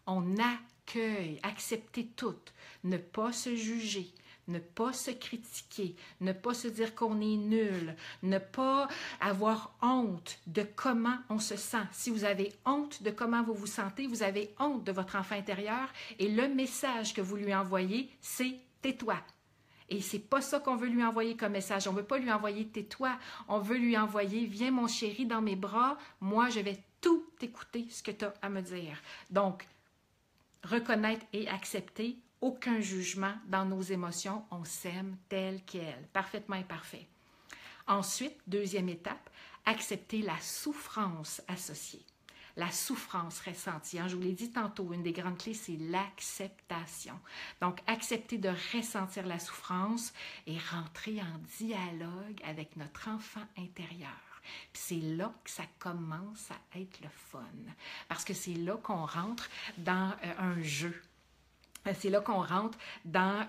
On accueille, accepter toutes. Ne pas se juger. Ne pas se critiquer, ne pas se dire qu'on est nul, ne pas avoir honte de comment on se sent. Si vous avez honte de comment vous vous sentez, vous avez honte de votre enfant intérieur et le message que vous lui envoyez, c'est « tais-toi ». Et c'est pas ça qu'on veut lui envoyer comme message. On veut pas lui envoyer « tais-toi ». On veut lui envoyer « viens mon chéri dans mes bras, moi je vais tout écouter ce que tu as à me dire ». Donc, reconnaître et accepter. Aucun jugement dans nos émotions, on s'aime tel quel, parfaitement imparfait. Ensuite, 2e étape, accepter la souffrance associée. La souffrance ressentie. Je vous l'ai dit tantôt, une des grandes clés, c'est l'acceptation. Donc, accepter de ressentir la souffrance et rentrer en dialogue avec notre enfant intérieur. Puis c'est là que ça commence à être le fun, parce que c'est là qu'on rentre dans un jeu. C'est là qu'on rentre dans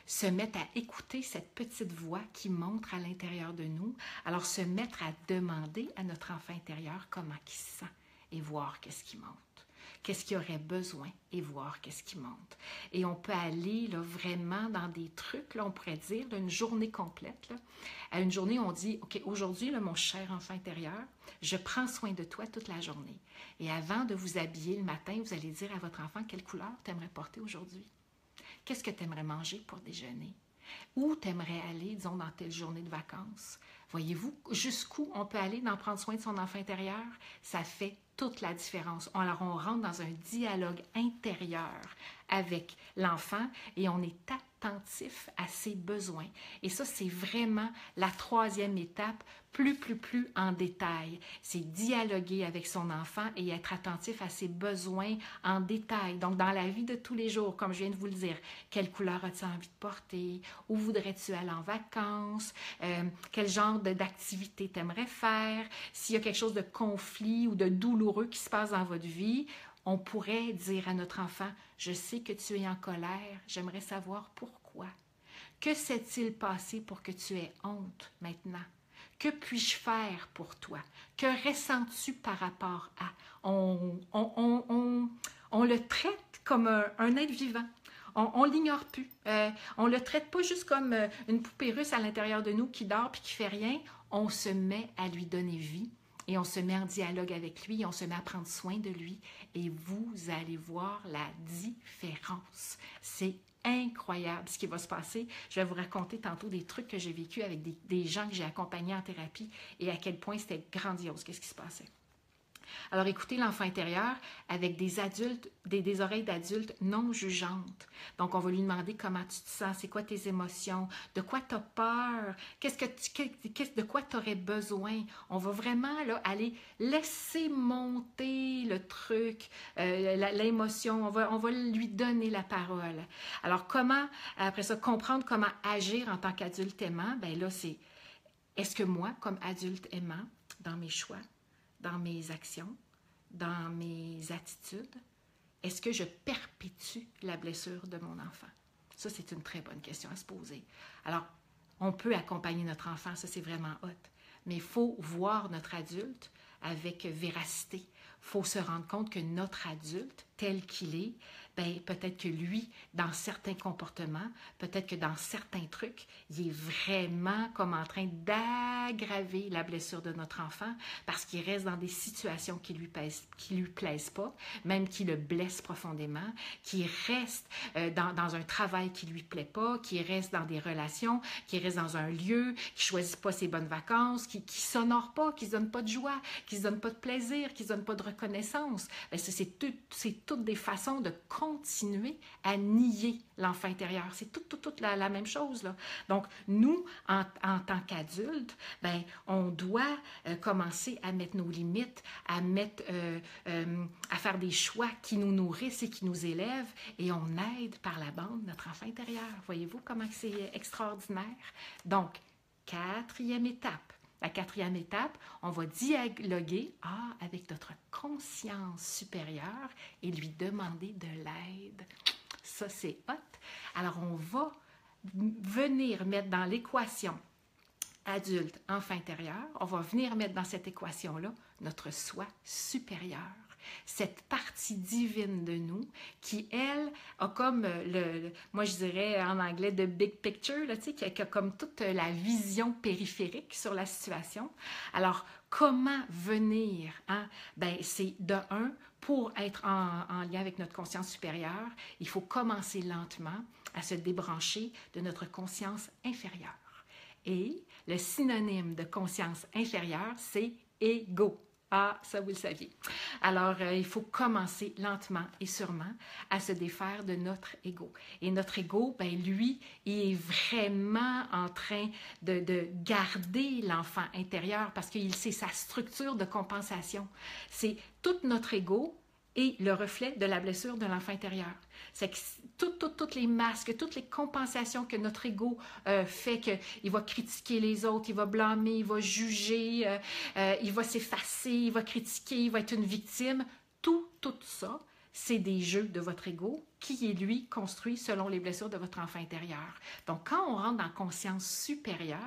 se mettre à écouter cette petite voix qui montre à l'intérieur de nous. Alors, se mettre à demander à notre enfant intérieur comment il se sent et voir qu'est-ce qui monte. Qu'est-ce qu'il aurait besoin et voir qu'est-ce qui monte. Et on peut aller là, vraiment dans des trucs, là, on pourrait dire, là, une journée complète. Là. À une journée, on dit, OK, aujourd'hui, là, mon cher enfant intérieur, je prends soin de toi toute la journée. Et avant de vous habiller le matin, vous allez dire à votre enfant quelle couleur tu aimerais porter aujourd'hui. Qu'est-ce que tu aimerais manger pour déjeuner? Où tu aimerais aller, disons, dans telle journée de vacances? Voyez-vous jusqu'où on peut aller dans prendre soin de son enfant intérieur? Ça fait toute la différence. Alors, on rentre dans un dialogue intérieur avec l'enfant et on est attentif à ses besoins. Et ça, c'est vraiment la troisième étape, plus en détail. C'est dialoguer avec son enfant et être attentif à ses besoins en détail. Donc, dans la vie de tous les jours, comme je viens de vous le dire, quelle couleur as-tu envie de porter? Où voudrais-tu aller en vacances? Quel genre d'activité t'aimerais faire? S'il y a quelque chose de conflit ou de douloureux qui se passe dans votre vie, on pourrait dire à notre enfant, je sais que tu es en colère, j'aimerais savoir pourquoi. Que s'est-il passé pour que tu aies honte maintenant? Que puis-je faire pour toi? Que ressens-tu par rapport à? On le traite comme un être vivant. On ne l'ignore plus. On ne le traite pas juste comme une poupée russe à l'intérieur de nous qui dort et qui ne fait rien. On se met à lui donner vie et on se met en dialogue avec lui, on se met à prendre soin de lui et vous allez voir la différence. C'est incroyable ce qui va se passer. Je vais vous raconter tantôt des trucs que j'ai vécu avec des gens que j'ai accompagnés en thérapie et à quel point c'était grandiose, qu'est-ce qui se passait. Alors, écoutez l'enfant intérieur avec des adultes, des oreilles d'adultes non jugeantes. Donc, on va lui demander comment tu te sens, c'est quoi tes émotions, de quoi tu as peur, de quoi tu aurais besoin. On va vraiment là, aller laisser monter le truc, l'émotion, on va lui donner la parole. Alors, comment, après ça, comprendre comment agir en tant qu'adulte aimant? Bien là, c'est, est-ce que moi, comme adulte aimant, dans mes choix, dans mes actions, dans mes attitudes, est-ce que je perpétue la blessure de mon enfant? Ça, c'est une très bonne question à se poser. Alors, on peut accompagner notre enfant, ça c'est vraiment hot, mais il faut voir notre adulte avec véracité. Il faut se rendre compte que notre adulte, tel qu'il est, ben, peut-être que lui, dans certains comportements, peut-être que dans certains trucs, il est vraiment comme en train d'aggraver la blessure de notre enfant parce qu'il reste dans des situations qui lui plaisent pas, même qui le blessent profondément, qui reste dans un travail qui lui plaît pas, qui reste dans des relations, qui reste dans un lieu, qui choisit pas ses bonnes vacances, qui s'honore pas, qui se donne pas de joie, qui se donne pas de plaisir, qui se donne pas de reconnaissance. Ben, c'est toutes des façons de continuer à nier l'enfant intérieur. C'est toute la même chose, là. Donc, nous, en tant qu'adultes, ben, on doit commencer à mettre nos limites, à faire des choix qui nous nourrissent et qui nous élèvent, et on aide par la bande notre enfant intérieur. Voyez-vous comment c'est extraordinaire? Donc, quatrième étape. La quatrième étape, on va dialoguer avec notre conscience supérieure et lui demander de l'aide. Ça, c'est hot. Alors, on va venir mettre dans l'équation adulte, enfant intérieur, on va venir mettre dans cette équation-là notre soi supérieur. Cette partie divine de nous qui, elle, a comme moi je dirais en anglais the big picture, là, qui a comme toute la vision périphérique sur la situation. Alors, comment venir? Ben, c'est de un, pour être en lien avec notre conscience supérieure, il faut commencer lentement à se débrancher de notre conscience inférieure. Et le synonyme de conscience inférieure, c'est ego. Ah, ça vous le saviez. Alors, il faut commencer lentement et sûrement à se défaire de notre ego. Et notre ego, ben, lui, il est vraiment en train de garder l'enfant intérieur parce que c'est sa structure de compensation. C'est tout notre ego et le reflet de la blessure de l'enfant intérieur. C'est que toutes les masques, toutes les compensations que notre ego fait, qu'il va critiquer les autres, il va blâmer, il va juger, il va s'effacer, il va critiquer, il va être une victime, tout ça, c'est des jeux de votre ego qui est, lui, construit selon les blessures de votre enfant intérieur. Donc, quand on rentre dans conscience supérieure,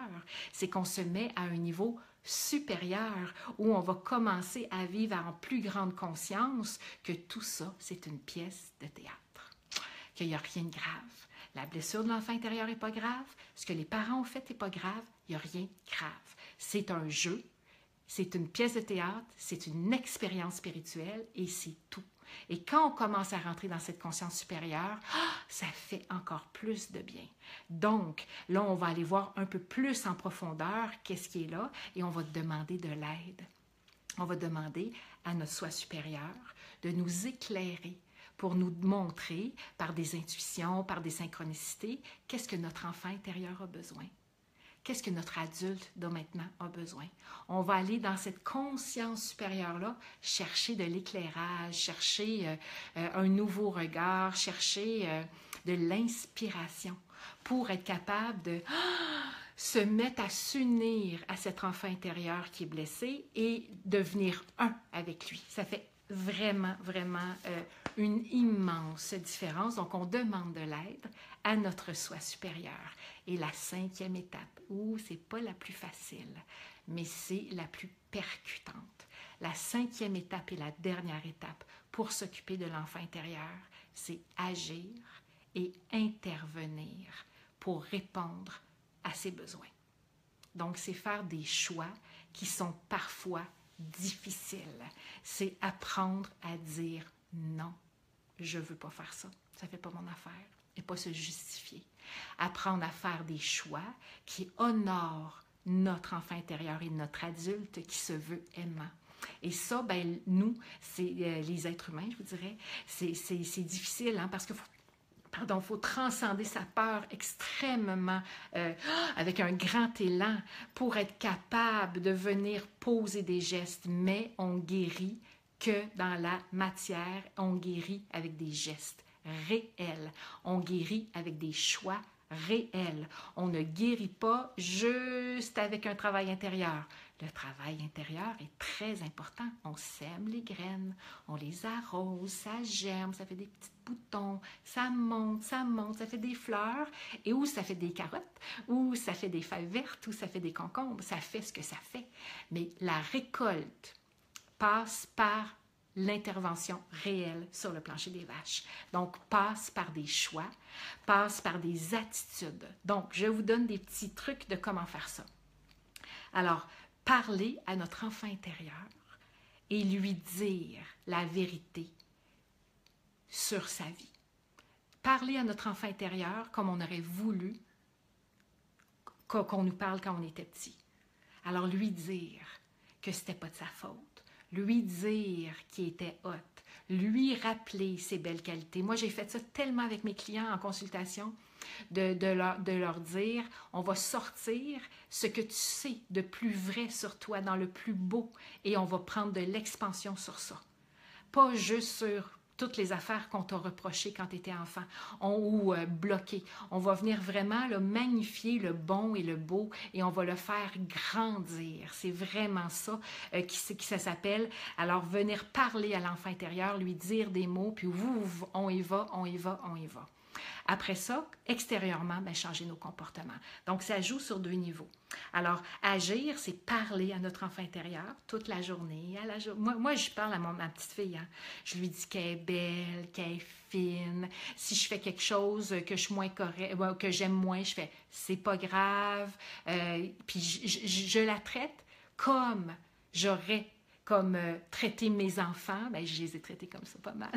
c'est qu'on se met à un niveau supérieur où on va commencer à vivre en plus grande conscience que tout ça, c'est une pièce de théâtre, qu'il n'y a rien de grave. La blessure de l'enfant intérieur n'est pas grave, ce que les parents ont fait n'est pas grave, il n'y a rien de grave. C'est un jeu, c'est une pièce de théâtre, c'est une expérience spirituelle et c'est tout. Et quand on commence à rentrer dans cette conscience supérieure, ça fait encore plus de bien. Donc, là, on va aller voir un peu plus en profondeur qu'est-ce qui est là et on va demander de l'aide. On va demander à notre soi supérieur de nous éclairer pour nous montrer par des intuitions, par des synchronicités, qu'est-ce que notre enfant intérieur a besoin. Qu'est-ce que notre adulte de maintenant a besoin? On va aller dans cette conscience supérieure-là, chercher de l'éclairage, chercher un nouveau regard, chercher de l'inspiration pour être capable de se mettre à s'unir à cet enfant intérieur qui est blessé et devenir un avec lui. Ça fait vraiment, vraiment une immense différence. Donc, on demande de l'aide à notre soi supérieur. Et la 5e étape, c'est pas la plus facile, mais c'est la plus percutante. La 5e étape et la dernière étape pour s'occuper de l'enfant intérieur, c'est agir et intervenir pour répondre à ses besoins. Donc, c'est faire des choix qui sont parfois difficiles. C'est apprendre à dire non, je ne veux pas faire ça, ça ne fait pas mon affaire, et pas se justifier. Apprendre à faire des choix qui honorent notre enfant intérieur et notre adulte qui se veut aimant. Et ça, ben, nous, c'est les êtres humains, je vous dirais, c'est difficile parce que faut transcender sa peur extrêmement, avec un grand élan pour être capable de venir poser des gestes, mais on guérit que dans la matière, on guérit avec des gestes réels, on guérit avec des choix réels. On ne guérit pas juste avec un travail intérieur. Le travail intérieur est très important. On sème les graines, on les arrose, ça germe, ça fait des petits boutons, ça monte, ça fait des fleurs, et ou ça fait des carottes, ou ça fait des feuilles vertes, ou ça fait des concombres, ça fait ce que ça fait. Mais la récolte passe par l'intervention réelle sur le plancher des vaches. Donc, passe par des choix, passe par des attitudes. Donc, je vous donne des petits trucs de comment faire ça. Alors, parler à notre enfant intérieur et lui dire la vérité sur sa vie. Parler à notre enfant intérieur comme on aurait voulu qu'on nous parle quand on était petit. Alors, lui dire que c'était pas de sa faute. Lui dire qu'il était hot, lui rappeler ses belles qualités. Moi, j'ai fait ça tellement avec mes clients en consultation, de leur dire, on va sortir ce que tu sais de plus vrai sur toi, dans le plus beau, et on va prendre de l'expansion sur ça. Pas juste sur toutes les affaires qu'on t'a reprochées quand tu étais enfant ou bloquées. On va venir vraiment magnifier le bon et le beau et on va le faire grandir. C'est vraiment ça qui ça s'appelle. Alors, venir parler à l'enfant intérieur, lui dire des mots, puis on y va, on y va, on y va. Après ça, extérieurement, changer nos comportements. Donc, ça joue sur 2 niveaux. Alors, agir, c'est parler à notre enfant intérieur toute la journée. Moi, je parle à ma petite fille. Je lui dis qu'elle est belle, qu'elle est fine. Si je fais quelque chose que je suis moins correct, que j'aime moins, je fais « c'est pas grave ». Puis, je la traite comme j'aurais traiter mes enfants, je les ai traités comme ça pas mal.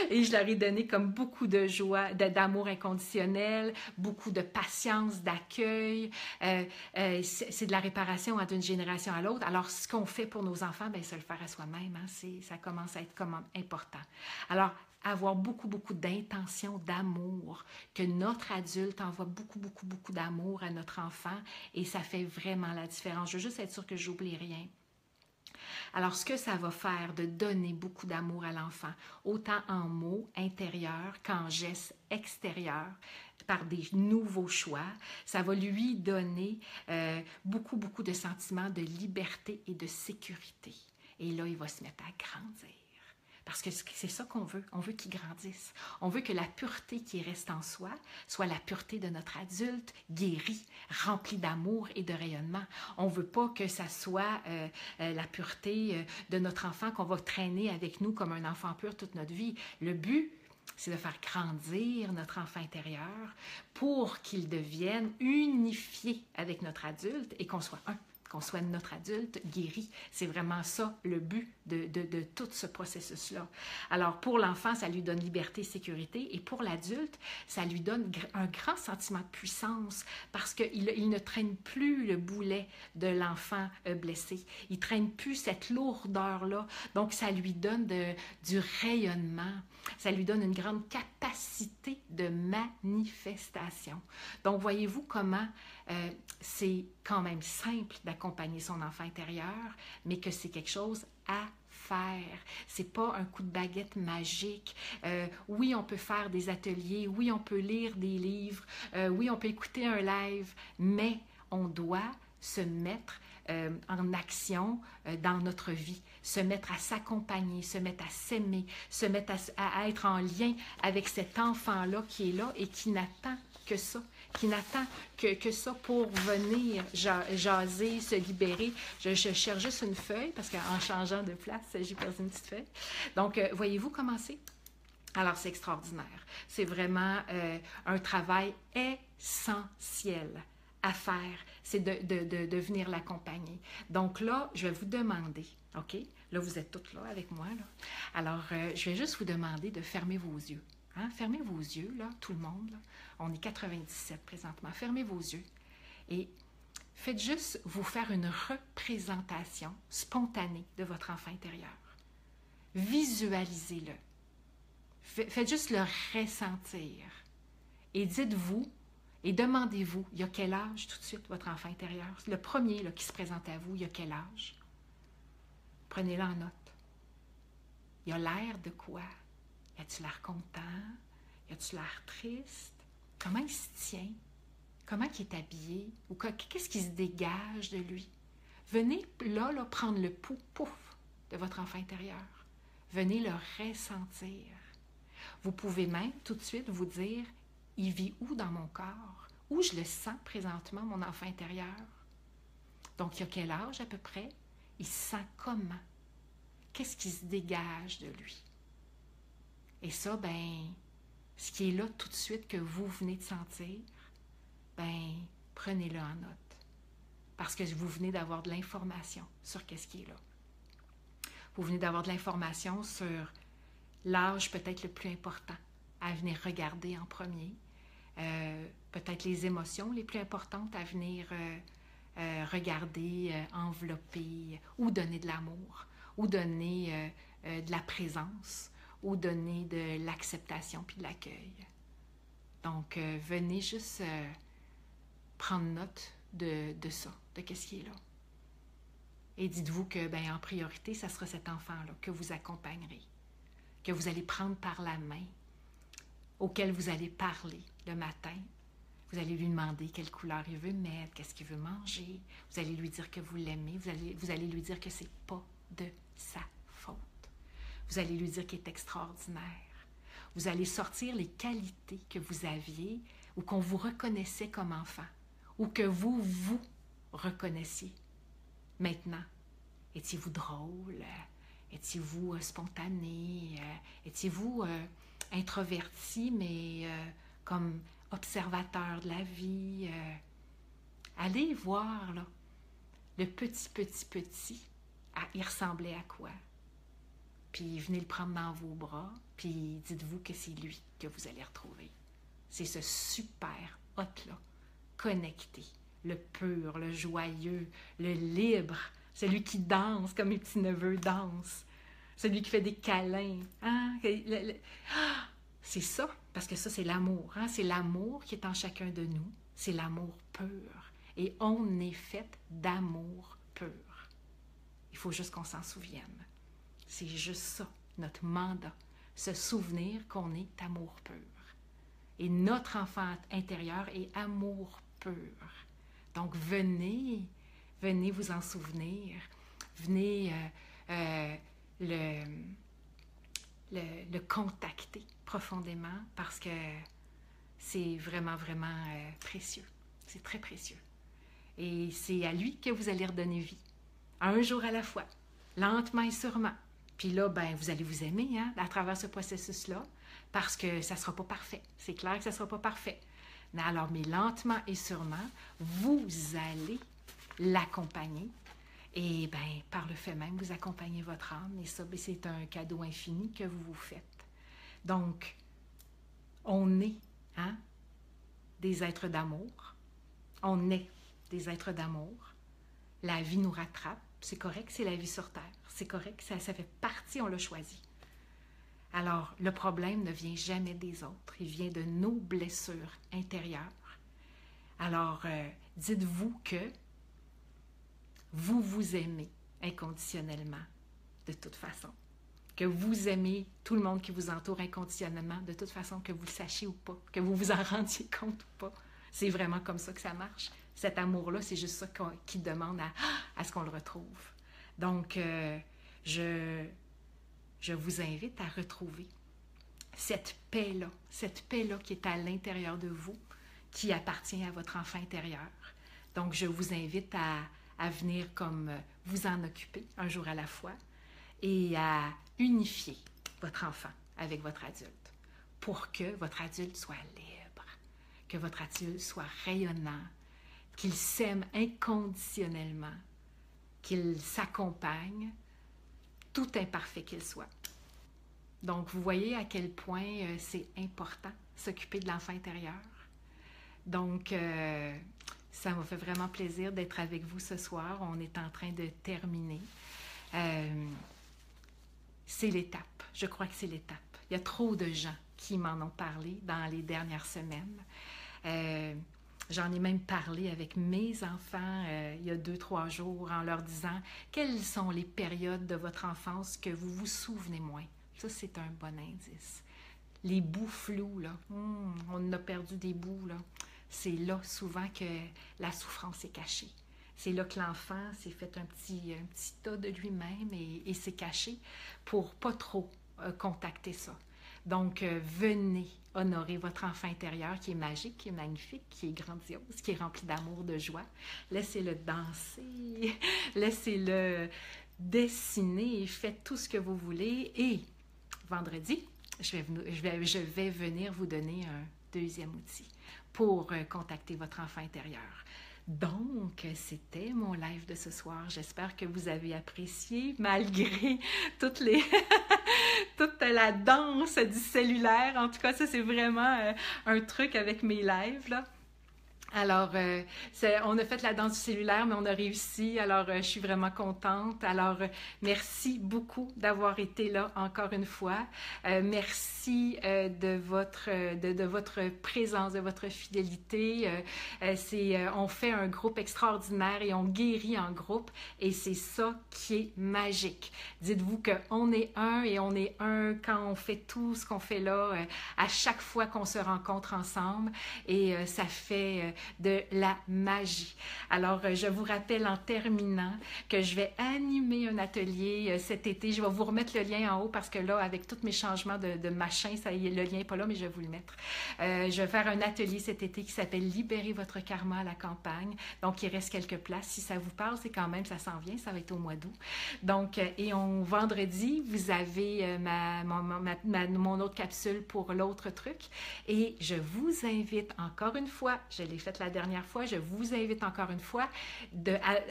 Et je leur ai donné comme beaucoup de joie, d'amour inconditionnel, beaucoup de patience, d'accueil. C'est de la réparation d'une génération à l'autre. Alors, ce qu'on fait pour nos enfants, c'est le faire à soi-même. Ça commence à être comme important. Alors, avoir beaucoup, beaucoup d'intention, d'amour, que notre adulte envoie beaucoup, beaucoup, beaucoup d'amour à notre enfant et ça fait vraiment la différence. Je veux juste être sûre que j'oublie rien. Alors, ce que ça va faire de donner beaucoup d'amour à l'enfant, autant en mots intérieurs qu'en gestes extérieurs, par des nouveaux choix, ça va lui donner beaucoup, beaucoup de sentiments de liberté et de sécurité. Et là, il va se mettre à grandir. Parce que c'est ça qu'on veut. On veut qu'il grandisse. On veut que la pureté qui reste en soi soit la pureté de notre adulte, guéri, rempli d'amour et de rayonnement. On ne veut pas que ça soit la pureté de notre enfant qu'on va traîner avec nous comme un enfant pur toute notre vie. Le but, c'est de faire grandir notre enfant intérieur pour qu'il devienne unifié avec notre adulte et qu'on soit un, qu'on soit notre adulte guéri. C'est vraiment ça le but de tout ce processus-là. Alors, pour l'enfant, ça lui donne liberté, sécurité, et pour l'adulte, ça lui donne un grand sentiment de puissance parce qu'il ne traîne plus le boulet de l'enfant blessé. Il ne traîne plus cette lourdeur-là. Donc, ça lui donne du rayonnement. Ça lui donne une grande capacité de manifestation. Donc, voyez-vous comment c'est quand même simple d'accompagner son enfant intérieur, mais que c'est quelque chose à faire. C'est pas un coup de baguette magique. Oui, on peut faire des ateliers, oui, on peut lire des livres, oui, on peut écouter un live, mais on doit se mettre en action dans notre vie, se mettre à s'accompagner, se mettre à s'aimer, se mettre à être en lien avec cet enfant-là qui est là et qui n'attend que ça, qui n'attend que ça pour venir jaser, se libérer. Je cherche juste une feuille parce qu'en changeant de place, j'ai perdu une petite feuille. Donc, voyez-vous comment c'est? Alors, c'est extraordinaire. C'est vraiment un travail essentiel à faire, c'est de venir l'accompagner. Donc là, je vais vous demander, OK? Là, vous êtes toutes là avec moi, là. Alors, je vais juste vous demander de fermer vos yeux. Hein? Fermez vos yeux, là, tout le monde. Là. On est 97 présentement. Fermez vos yeux et faites juste vous faire une représentation spontanée de votre enfant intérieur. Visualisez-le. Faites juste le ressentir. Et dites-vous, et demandez-vous, il y a quel âge tout de suite votre enfant intérieur? Le premier là, qui se présente à vous, il y a quel âge? Prenez-le en note. Il a l'air de quoi? Y a-tu l'air content? Y a-tu l'air triste? Comment il se tient? Comment il est habillé? Ou qu'est-ce qui se dégage de lui? Venez là prendre le pouls, pouf, de votre enfant intérieur. Venez le ressentir. Vous pouvez même tout de suite vous dire, il vit où dans mon corps? Où je le sens présentement, mon enfant intérieur? Donc, il y a quel âge à peu près? Il se sent comment? Qu'est-ce qui se dégage de lui? Et ça, ben, ce qui est là tout de suite que vous venez de sentir, ben, prenez-le en note. Parce que vous venez d'avoir de l'information sur qu'est-ce qui est là. Vous venez d'avoir de l'information sur l'âge peut-être le plus important à venir regarder en premier. Peut-être les émotions les plus importantes à venir regarder, envelopper, ou donner de l'amour, ou donner de la présence, ou donner de l'acceptation puis de l'accueil. Donc, venez juste prendre note de ça, de qu'est-ce qui est là. Et dites-vous que, ben, en priorité, ça sera cet enfant-là que vous accompagnerez, que vous allez prendre par la main, auquel vous allez parler le matin. Vous allez lui demander quelle couleur il veut mettre, qu'est-ce qu'il veut manger. Vous allez lui dire que vous l'aimez. Vous allez lui dire que c'est pas de sa faute. Vous allez lui dire qu'il est extraordinaire. Vous allez sortir les qualités que vous aviez ou qu'on vous reconnaissait comme enfant ou que vous reconnaissiez. Maintenant, étiez-vous drôle? Étiez-vous spontané? Étiez-vous introverti, mais comme observateur de la vie? Allez voir, là, le petit, il ressemblait à quoi? Puis venez le prendre dans vos bras, puis dites-vous que c'est lui que vous allez retrouver. C'est ce super hot-là, connecté, le pur, le joyeux, le libre, celui qui danse comme mes petits-neveux dansent, celui qui fait des câlins. Hein? C'est ça, parce que ça, c'est l'amour. Hein? C'est l'amour qui est en chacun de nous. C'est l'amour pur. Et on est fait d'amour pur. Il faut juste qu'on s'en souvienne. C'est juste ça, notre mandat. Se souvenir qu'on est amour pur. Et notre enfant intérieur est amour pur. Donc, venez vous en souvenir. Venez le contacter profondément parce que c'est vraiment, vraiment précieux. C'est très précieux. Et c'est à lui que vous allez redonner vie. Un jour à la fois, lentement et sûrement. Puis là, ben, vous allez vous aimer hein, à travers ce processus-là parce que ça ne sera pas parfait. C'est clair que ça ne sera pas parfait. Mais lentement et sûrement, vous allez l'accompagner. Et bien, par le fait même, vous accompagnez votre âme. Et ça, ben, c'est un cadeau infini que vous vous faites. Donc, on est hein, des êtres d'amour. On est des êtres d'amour. La vie nous rattrape. C'est correct, c'est la vie sur Terre. C'est correct, ça fait partie, on l'a choisi. Alors, le problème ne vient jamais des autres. Il vient de nos blessures intérieures. Alors, dites-vous que vous vous aimez inconditionnellement, de toute façon. Que vous aimez tout le monde qui vous entoure inconditionnellement, de toute façon, que vous le sachiez ou pas, que vous vous en rendiez compte ou pas. C'est vraiment comme ça que ça marche. Cet amour-là, c'est juste ça qui demande à ce qu'on le retrouve. Donc, je vous invite à retrouver cette paix-là qui est à l'intérieur de vous, qui appartient à votre enfant intérieur. Donc, je vous invite à venir comme vous en occuper un jour à la fois et à unifier votre enfant avec votre adulte pour que votre adulte soit libre, que votre adulte soit rayonnant, qu'il s'aime inconditionnellement, qu'il s'accompagne, tout imparfait qu'il soit. Donc, vous voyez à quel point c'est important s'occuper de l'enfant intérieur. Donc, ça m'a fait vraiment plaisir d'être avec vous ce soir. On est en train de terminer. C'est l'étape. Je crois que c'est l'étape. Il y a trop de gens qui m'en ont parlé dans les dernières semaines. J'en ai même parlé avec mes enfants il y a 2-3 jours en leur disant quelles sont les périodes de votre enfance que vous vous souvenez moins. Ça, c'est un bon indice. Les bouts flous, là, on a perdu des bouts, là. C'est là souvent que la souffrance est cachée. C'est là que l'enfant s'est fait un petit tas de lui-même et s'est caché pour pas trop contacter ça. Donc, venez honorer votre enfant intérieur qui est magique, qui est magnifique, qui est grandiose, qui est rempli d'amour, de joie. Laissez-le danser, laissez-le dessiner et faites tout ce que vous voulez. Et vendredi, je vais venir vous donner un deuxième outil pour contacter votre enfant intérieur. Donc, c'était mon live de ce soir. J'espère que vous avez apprécié, malgré toute la danse du cellulaire. En tout cas, ça, c'est vraiment un truc avec mes lives, là. Alors, on a fait la danse du cellulaire, mais on a réussi. Alors, je suis vraiment contente. Alors, merci beaucoup d'avoir été là encore une fois. Merci de votre présence, de votre fidélité. On fait un groupe extraordinaire et on guérit en groupe. Et c'est ça qui est magique. Dites-vous qu'on est un et on est un quand on fait tout ce qu'on fait là, à chaque fois qu'on se rencontre ensemble. Et ça fait de la magie. Alors, je vous rappelle en terminant que je vais animer un atelier cet été. Je vais vous remettre le lien en haut parce que là, avec tous mes changements de machin, ça y est, le lien n'est pas là, mais je vais vous le mettre. Je vais faire un atelier cet été qui s'appelle « Libérer votre karma à la campagne ». Donc, il reste quelques places. Si ça vous parle, c'est quand même, ça s'en vient, ça va être au mois d'août. Donc, vendredi, vous avez mon autre capsule pour l'autre truc. Et je vous invite encore une fois, je l'ai fait la dernière fois, je vous invite encore une fois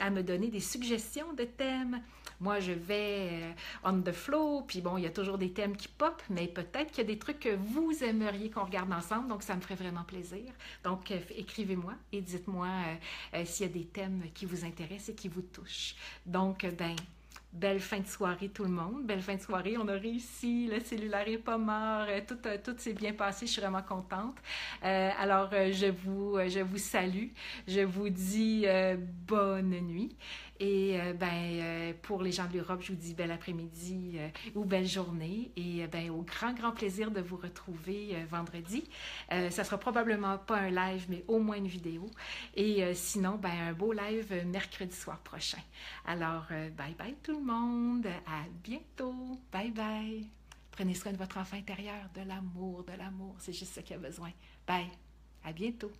à me donner des suggestions de thèmes. Moi, je vais on the flow, puis bon, il y a toujours des thèmes qui pop, mais peut-être qu'il y a des trucs que vous aimeriez qu'on regarde ensemble, donc ça me ferait vraiment plaisir. Donc, écrivez-moi et dites-moi s'il y a des thèmes qui vous intéressent et qui vous touchent. Donc, belle fin de soirée tout le monde, belle fin de soirée, on a réussi, le cellulaire est pas mort, tout s'est bien passé, je suis vraiment contente. Alors, je vous salue, je vous dis bonne nuit et pour les gens de l'Europe, je vous dis bel après-midi ou belle journée et au grand plaisir de vous retrouver vendredi. Ça sera probablement pas un live, mais au moins une vidéo et sinon, un beau live mercredi soir prochain. Alors, bye bye tout le monde, à bientôt, bye bye. Prenez soin de votre enfant intérieur, de l'amour, de l'amour. C'est juste ce qu'il a besoin. Bye. À bientôt.